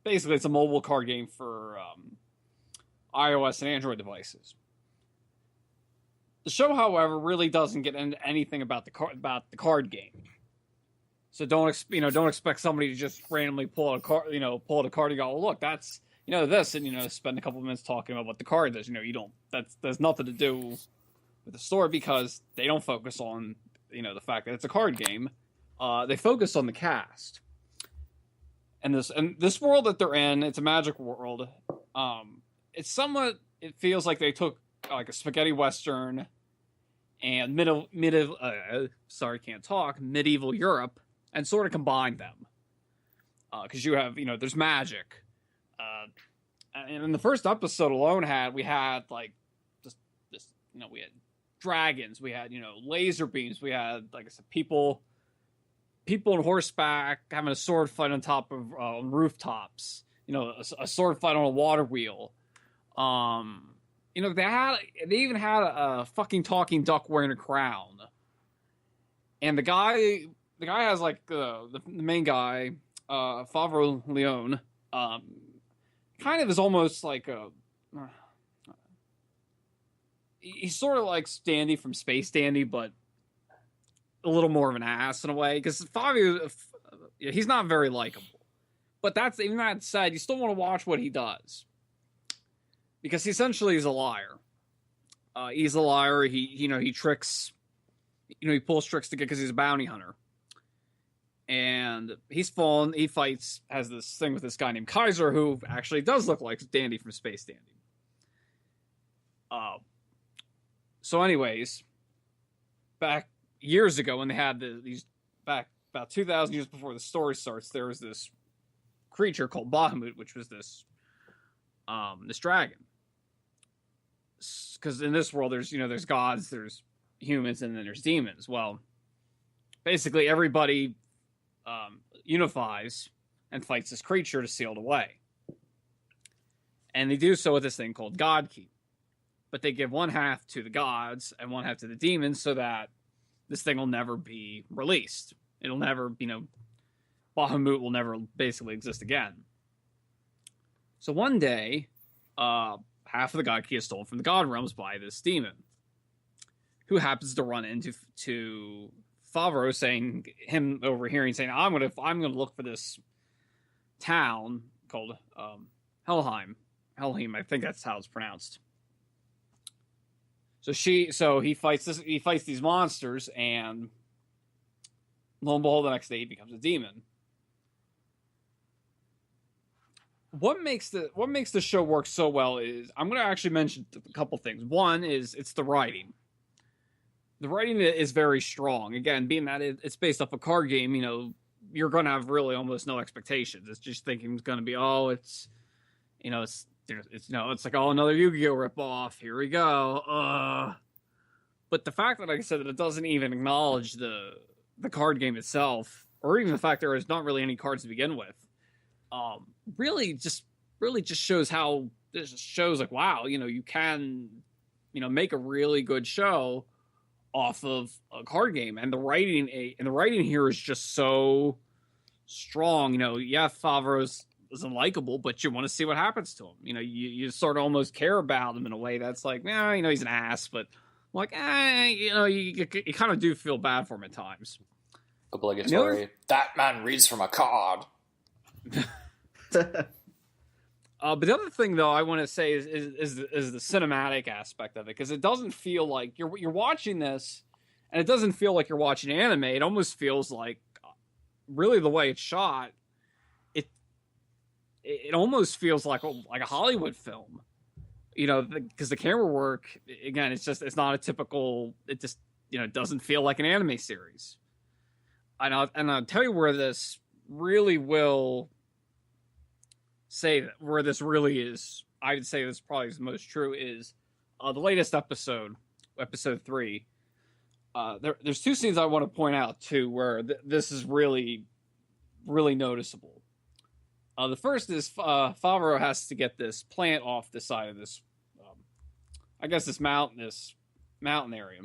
it's a mobile card game for iOS and Android devices. The show, however, really doesn't get into anything about the card game. So don't expect somebody to just randomly pull out a card and go, "Oh, look, that's this," and spend a couple of minutes talking about what the card is. There's nothing to do with the story because they don't focus on the fact that it's a card game. They focus on the cast. And this world that they're in, it's a magic world. It feels like they took like a spaghetti western and medieval Europe and sort of combined them. Because you have, there's magic. And in the first episode alone we had like just this, we had dragons, we had, laser beams, we had, like I said, people on horseback having a sword fight on top of rooftops, a sword fight on a water wheel. They even had a fucking talking duck wearing a crown. And the guy has like the main guy, Favreau Leon, kind of is almost like he's sort of like Standy from Space Dandy, but a little more of an ass in a way, because Fabio, he's not very likable. But even that said, you still want to watch what he does, because he essentially is a liar. He's a liar. He tricks. He pulls tricks to get, because he's a bounty hunter. And he's fallen. He fights, has this thing with this guy named Kaiser, who actually does look like Dandy from Space Dandy. So anyways, back years ago when they had these, back about 2,000 years before the story starts, there was this creature called Bahamut, which was this dragon. Because in this world, there's gods, there's humans, and then there's demons. Well, basically everybody unifies and fights this creature to seal it away. And they do so with this thing called God Key. But they give one half to the gods and one half to the demons, so that this thing will never be released. It'll never, Bahamut will never basically exist again. So one day, half of the God Key is stolen from the God realms by this demon, who happens to run into Favreau, saying, him overhearing, saying, I'm gonna look for this town called Helheim. Helheim, I think that's how it's pronounced. So he fights these monsters, and lo and behold, the next day he becomes a demon. What makes the show work so well is, I'm going to actually mention a couple things. One is it's the writing. The writing is very strong. Again, being that it's based off a card game, you're going to have really almost no expectations. It's just thinking it's going to be, it's like, another Yu-Gi-Oh ripoff. Here we go. But the fact that, like I said, that it doesn't even acknowledge the card game itself, or even the fact there is not really any cards to begin with, really just shows how this shows like, wow, you can, make a really good show off of a card game, and the writing here is just so strong. Favreau's isn't likable, but you want to see what happens to him. You sort of almost care about him in a way that's like, he's an ass, but like, you kind of do feel bad for him at times. Obligatory. That man reads from a card. But the other thing, though, I want to say is the cinematic aspect of it, because it doesn't feel like you're watching this, and it doesn't feel like you're watching anime. It almost feels like, really, the way it's shot, it almost feels like a Hollywood film, because the camera work, again, it's not a typical. It just it doesn't feel like an anime series. And I'll tell you where this really will say that, where this really is. I would say this probably is the most true, is the latest episode 3. There's two scenes I want to point out too, where this is really, really noticeable. The first is Favreau has to get this plant off the side of this, this mountain area.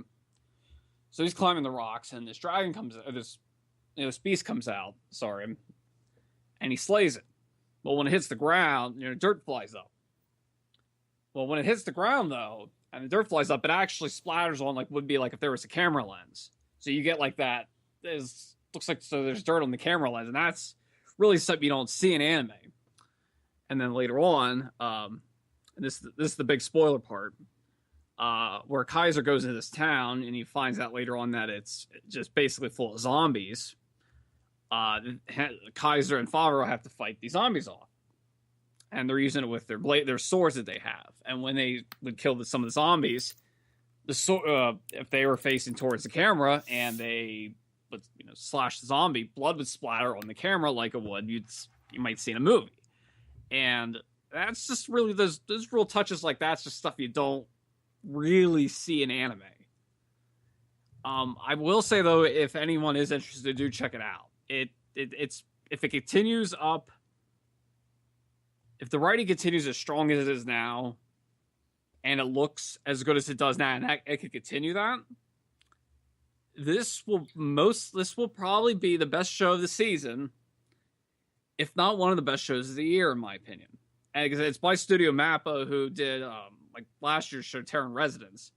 So he's climbing the rocks, and this dragon this beast comes out. Sorry, and he slays it. Well, when it hits the ground, dirt flies up. Well, when it hits the ground, though, and the dirt flies up, it actually splatters on would be like if there was a camera lens. So you get like that. Looks like there's dirt on the camera lens, and that's really something you don't see in anime. And then later on, and this is the big spoiler part, where Kaiser goes into this town, and he finds out later on that it's just basically full of zombies. Kaiser and Favreau have to fight these zombies off, and they're using it with their swords that they have. And when they would kill some of the zombies, if they were facing towards the camera and they would slash the zombie, blood would splatter on the camera like it would you might see in a movie. And that's just really those real touches like that's just stuff you don't really see in anime. I will say though, if anyone is interested, do check it out. It's if it continues up, if the writing continues as strong as it is now, and it looks as good as it does now, and it could continue that, this will probably be the best show of the season, if not one of the best shows of the year, in my opinion. And it's by Studio Mappa, who did last year's show, Terran Residence,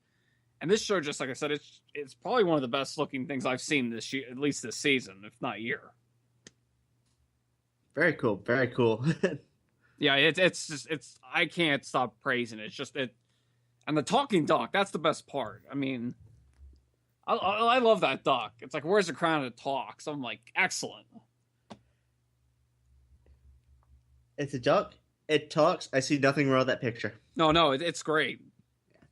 And this show, just like I said, it's probably one of the best looking things I've seen this year, at least this season, if not year. Very cool. Very cool. Yeah, it's just I can't stop praising it. It's just it, and the talking duck. That's the best part. I mean, I love that duck. It's like, where's the crown? It talks. I'm like, excellent. It's a duck. It talks. I see nothing wrong with that picture. No, it's great.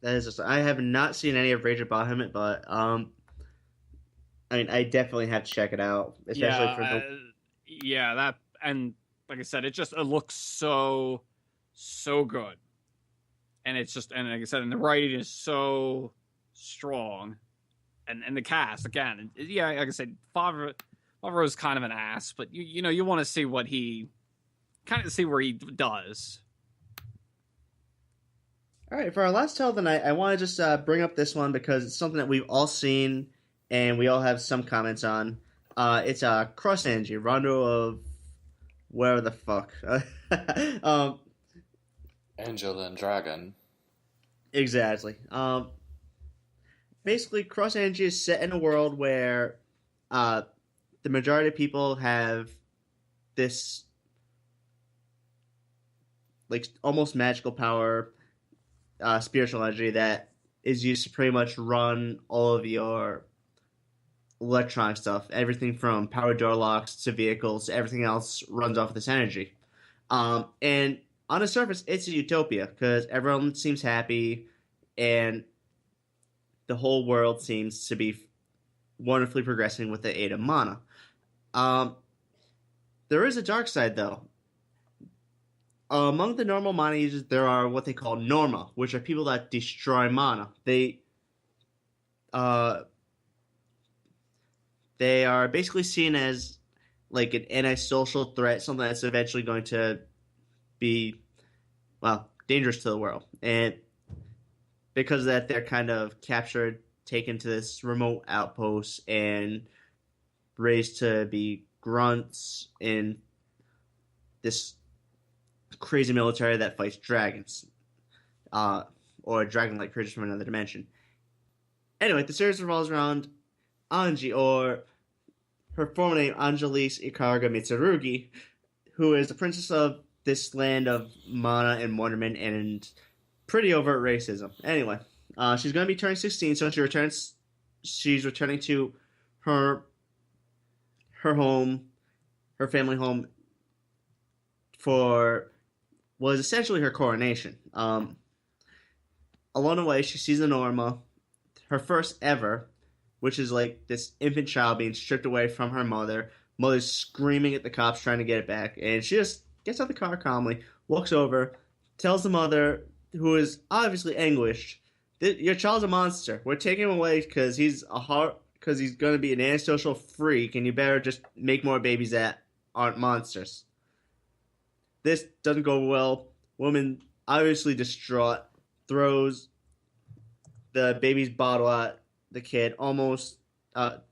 That is just, I have not seen any of Rage of Bahamut, but I mean, I definitely have to check it out, especially for the that, and like I said, it looks so good, and it's just, and like I said, and the writing is so strong, and the cast again, yeah, like I said, Favreau's kind of an ass, but you want to see what he kind of see where he does. All right, for our last tale of the night, I want to just bring up this one because it's something that we've all seen and we all have some comments on. It's Cross Angie, Rondo of where the fuck. Angel and Dragon. Exactly. Basically, Cross Angie is set in a world where the majority of people have this like almost magical power, spiritual energy that is used to pretty much run all of your electronic stuff. Everything from power door locks to vehicles, everything else runs off of this energy. And on the surface, it's a utopia because everyone seems happy and the whole world seems to be wonderfully progressing with the aid of mana. There is a dark side, though. Among the normal mana users, there are what they call Norma, which are people that destroy mana. They are basically seen as like an antisocial threat, something that's eventually going to be, well, dangerous to the world. And because of that, they're kind of captured, taken to this remote outpost, and raised to be grunts in this crazy military that fights dragons, or dragon-like creatures from another dimension. Anyway, the series revolves around Anji, or her former name, Angelis Ikaraga Mitsurugi, who is the princess of this land of mana and wonderment and pretty overt racism. Anyway, she's going to be turning 16, so she's returning to her home, her family home, for was essentially her coronation. Along the way, she sees a Norma, her first ever, which is like this infant child being stripped away from her mother. Mother's screaming at the cops trying to get it back, and she just gets out of the car calmly, walks over, tells the mother, who is obviously anguished, "Your child's a monster. We're taking him away because he's going to be an antisocial freak, and you better just make more babies that aren't monsters." This doesn't go well. Woman, obviously distraught, throws the baby's bottle at the kid, at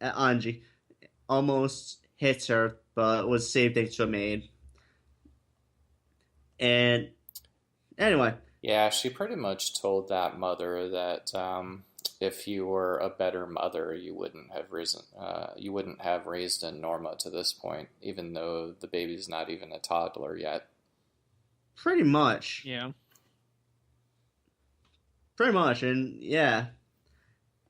Anji. Almost hits her, but was saved thanks to a maid. And anyway. Yeah, she pretty much told that mother that if you were a better mother, you wouldn't have raised a Norma to this point, even though the baby's not even a toddler yet. Pretty much. Yeah. Pretty much, and yeah.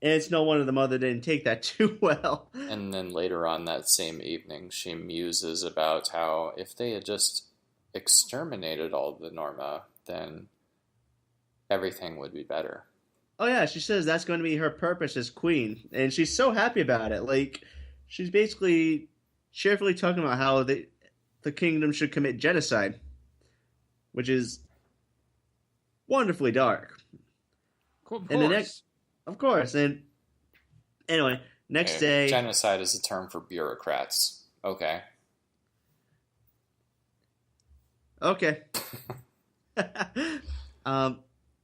And it's no wonder the mother didn't take that too well. And then later on that same evening, she muses about how if they had just exterminated all the Norma, then everything would be better. Oh yeah, she says that's going to be her purpose as queen, and she's so happy about it. Like, she's basically cheerfully talking about how the kingdom should commit genocide, which is wonderfully dark. Of course. And anyway, next day, genocide is a term for bureaucrats. Okay.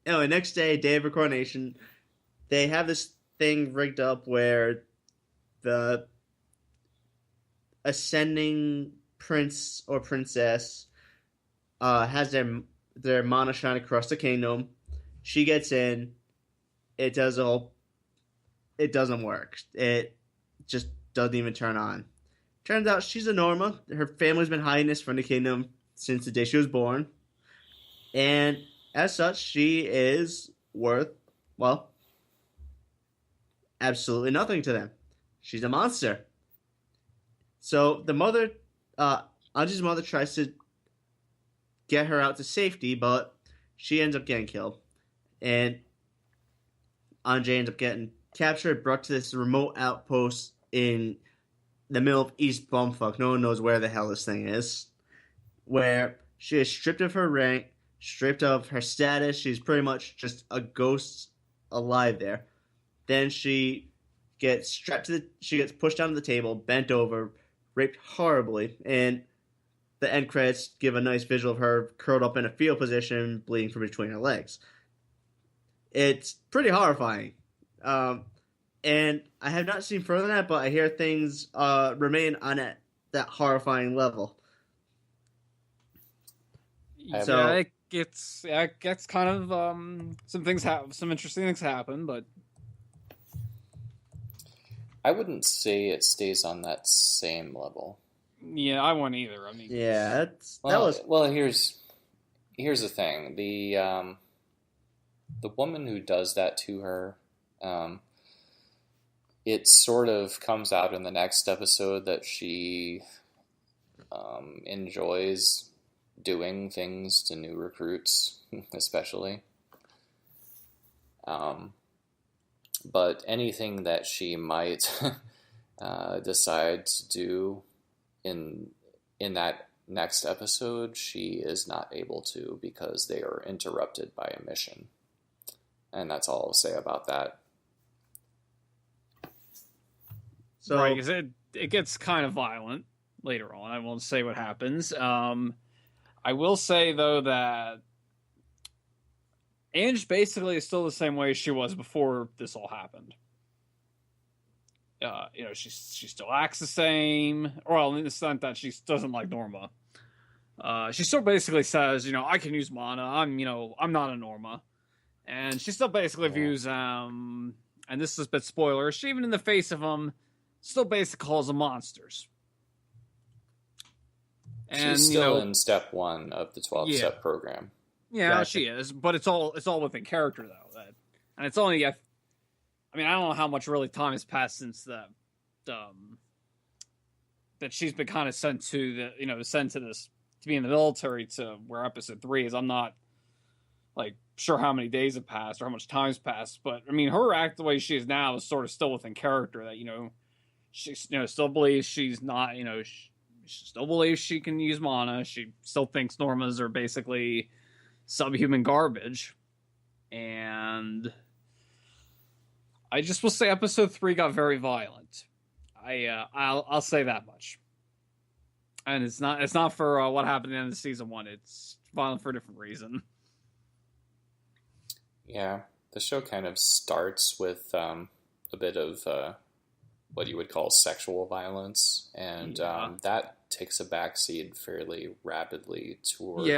Anyway, next day of her coronation, they have this thing rigged up where the ascending prince or princess has their mana shine across the kingdom. She gets in, it does all. It doesn't work. It just doesn't even turn on. Turns out she's a Norma. Her family's been hiding this from the kingdom since the day she was born. And as such, she is worth, well, absolutely nothing to them. She's a monster. So the mother, Anji's mother tries to get her out to safety, but she ends up getting killed. And Anji ends up getting captured, brought to this remote outpost in the middle of East Bumfuck. No one knows where the hell this thing is. Where she is stripped of her rank, stripped of her status. She's pretty much just a ghost alive there. Then she gets she gets pushed onto the table, bent over, raped horribly, and the end credits give a nice visual of her curled up in a fetal position, bleeding from between her legs. It's pretty horrifying. And I have not seen further than that, but I hear things remain on that horrifying level. So it gets kind of some interesting things happen, but I wouldn't say it stays on that same level. Yeah, I wouldn't either. I mean, yeah, here's the thing: the woman who does that to her, it sort of comes out in the next episode that she enjoys doing things to new recruits, especially. But anything that she might decide to do in that next episode, she is not able to because they are interrupted by a mission. And that's all I'll say about that. So, right, because it gets kind of violent later on. I won't say what happens. I will say, though, that Ange basically is still the same way she was before this all happened. She still acts the same. Well, in the sense that she doesn't like Norma. She still basically says, I can use mana. I'm not a Norma. And she still basically views, and this is a bit spoiler, she even in the face of them, still basically calls them monsters. And, she's still in step 1 of the 12-step program. Yeah, gotcha. She is, but it's all within character though. And it's only, I don't know how much really time has passed since that she's been kind of sent to sent to this to be in the military to where episode 3 is. I'm not sure how many days have passed or how much time's passed, but her act the way she is now is sort of still within character. That she still believes she's not she still believes she can use mana. She still thinks Normas are basically subhuman garbage, and I just will say episode 3 got very violent. I'll say that much. And it's not for what happened at the end of season 1. It's violent for a different reason. Yeah, the show kind of starts with a bit of what you would call sexual violence, and that takes a backseat fairly rapidly toward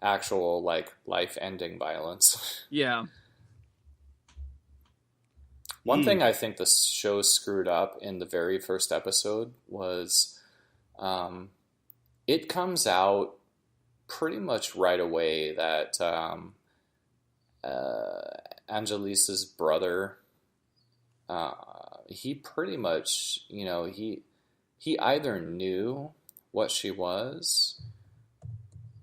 actual life-ending violence. Yeah. One thing I think the show screwed up in the very first episode was it comes out pretty much right away that Angelisa's brother, he pretty much, he either knew what she was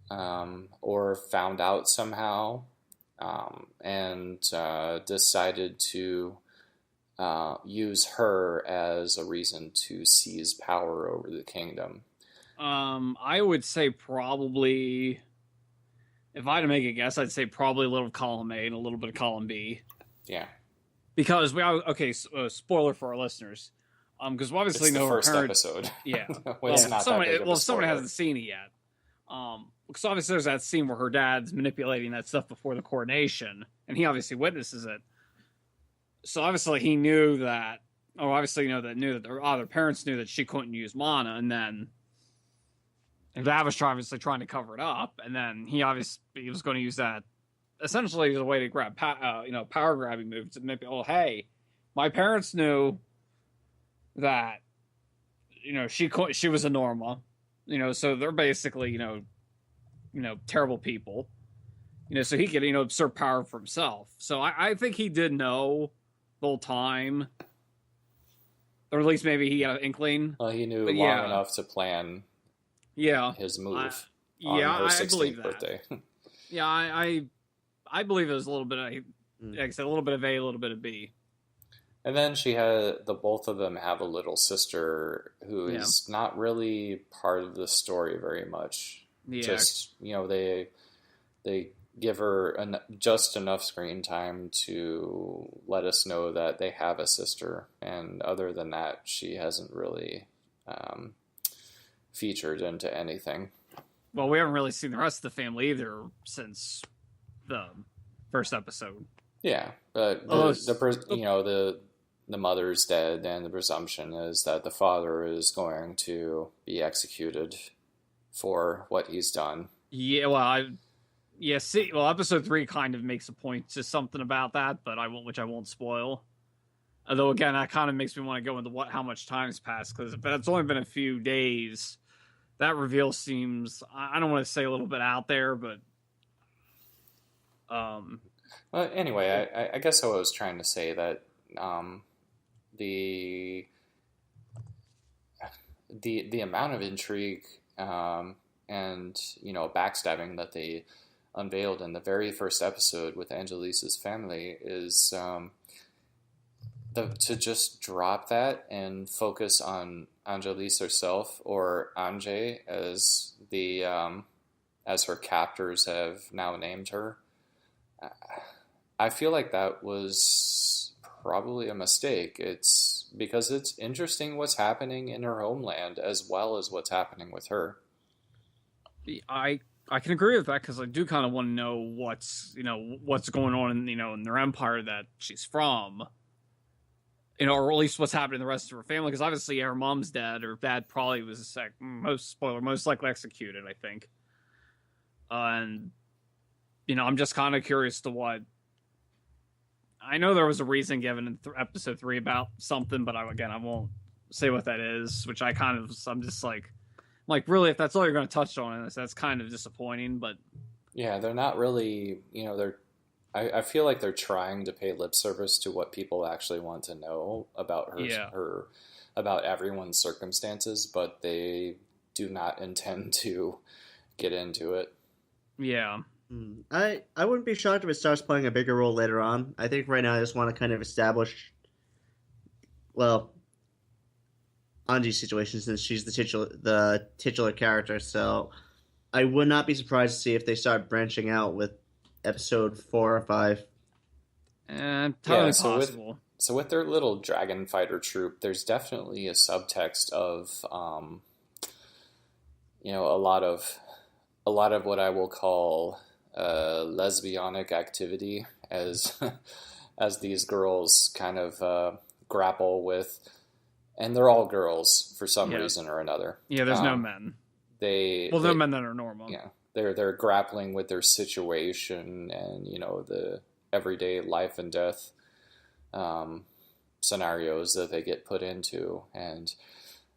or found out somehow and decided to use her as a reason to seize power over the kingdom. I would say probably, if I had to make a guess, I'd say probably a little of column A and a little bit of column B. Yeah. Because spoiler for our listeners, because we obviously it's know the first her parents, episode. Yeah. It's not that big of a spoiler. Someone hasn't seen it yet. Because obviously there's that scene where her dad's manipulating that stuff before the coronation, and he obviously witnesses it. So obviously he knew that, their parents knew that she couldn't use mana, and then Davish obviously trying to cover it up, and then he was going to use that essentially a way to grab, power grabbing moves. Maybe, oh, hey, my parents knew that, she was a Norma, so they're basically, terrible people, so he could, usurp power for himself. So I think he did know the whole time, or at least maybe he had an inkling. Well, he knew long enough to plan. His move on her 16th birthday. Yeah, I believe it was a little bit of, like I said, a little bit of A, a little bit of B. And then both of them have a little sister who is not really part of the story very much. Yeah. Just, they give her just enough screen time to let us know that they have a sister. And other than that, she hasn't really featured into anything. Well, we haven't really seen the rest of the family either since the first episode. Yeah, but the mother's dead, and the presumption is that the father is going to be executed for what he's done. Yeah, well, episode 3 kind of makes a point to something about that, but which I won't spoil. Although again, that kind of makes me want to go into how much time's passed, because if it's only been a few days, that reveal seems, I don't want to say a little bit out there, but well, anyway, I guess I was trying to say that the amount of intrigue and backstabbing that they unveiled in the very first episode with Angelisa's family is to just drop that and focus on Angelisa herself, or Anje as as her captors have now named her. I feel like that was probably a mistake. It's because it's interesting what's happening in her homeland as well as what's happening with her. I can agree with that, because I do kind of want to know what's going on in in their empire that she's from, or at least what's happening in the rest of her family. Because obviously her mom's dead, or dad probably was most likely executed, I think. And I'm just kind of curious to what. I know there was a reason given in episode 3 about something, but I won't say what that is. Which I'm just like, really, if that's all you're going to touch on, that's kind of disappointing. But yeah, they're not really. I feel like they're trying to pay lip service to what people actually want to know about her, about everyone's circumstances, but they do not intend to get into it. Yeah. I wouldn't be shocked if it starts playing a bigger role later on. I think right now I just want to kind of establish, Anji's situation, since she's the titular character. So I would not be surprised to see if they start branching out with episode 4 or 5. Totally possible. So with their little dragon fighter troop, there's definitely a subtext of, a lot of what I will call lesbianic activity as these girls kind of grapple with, and they're all girls for some reason or another. Yeah, there's no men. No men that are normal. Yeah, they're grappling with their situation and the everyday life and death scenarios that they get put into, and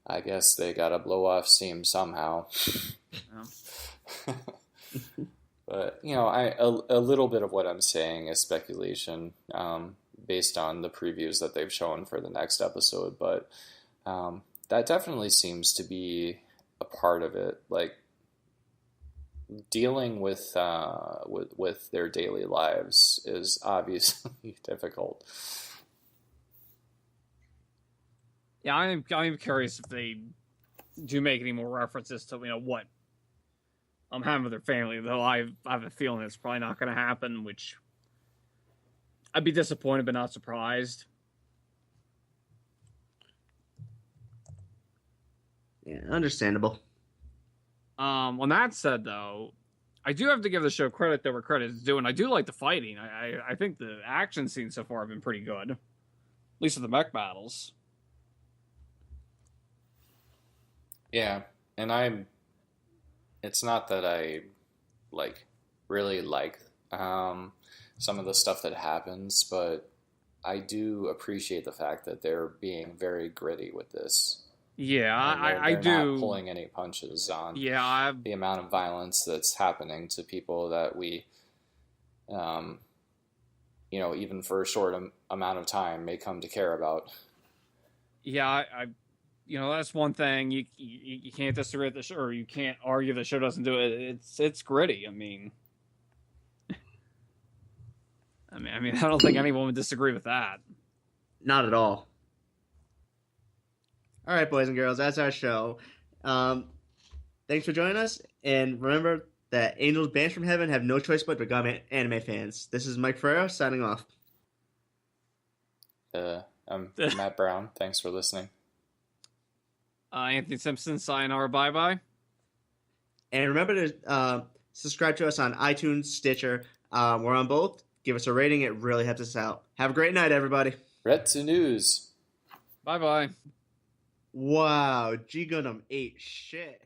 I guess they got to blow off steam somehow. Yeah. But a little bit of what I'm saying is speculation, based on the previews that they've shown for the next episode. But that definitely seems to be a part of it, like dealing with their daily lives is obviously difficult. Yeah, I'm curious if they do make any more references to what I'm having with their family, though I have a feeling it's probably not going to happen, which I'd be disappointed but not surprised. Yeah, understandable. On that said, though, I do have to give the show credit where credit is due, and I do like the fighting. I think the action scenes so far have been pretty good, at least with the mech battles. Yeah, and it's not that I really like some of the stuff that happens, but I do appreciate the fact that they're being very gritty with this. Yeah, I they're do. Not pulling any punches on the amount of violence that's happening to people that we, even for a short amount of time may come to care about. Yeah, that's one thing you can't disagree with the show, or you can't argue the show doesn't do it. It's gritty. I mean, I don't think anyone would disagree with that. Not at all. All right, boys and girls, that's our show. Thanks for joining us, and remember that angels banished from heaven have no choice but to become anime fans. This is Mike Ferreira signing off. I'm Matt Brown. Thanks for listening. Anthony Simpson, sayonara, bye-bye. And remember to subscribe to us on iTunes, Stitcher. We're on both. Give us a rating. It really helps us out. Have a great night, everybody. Retsu News. Bye-bye. Wow, G Gundam ate shit.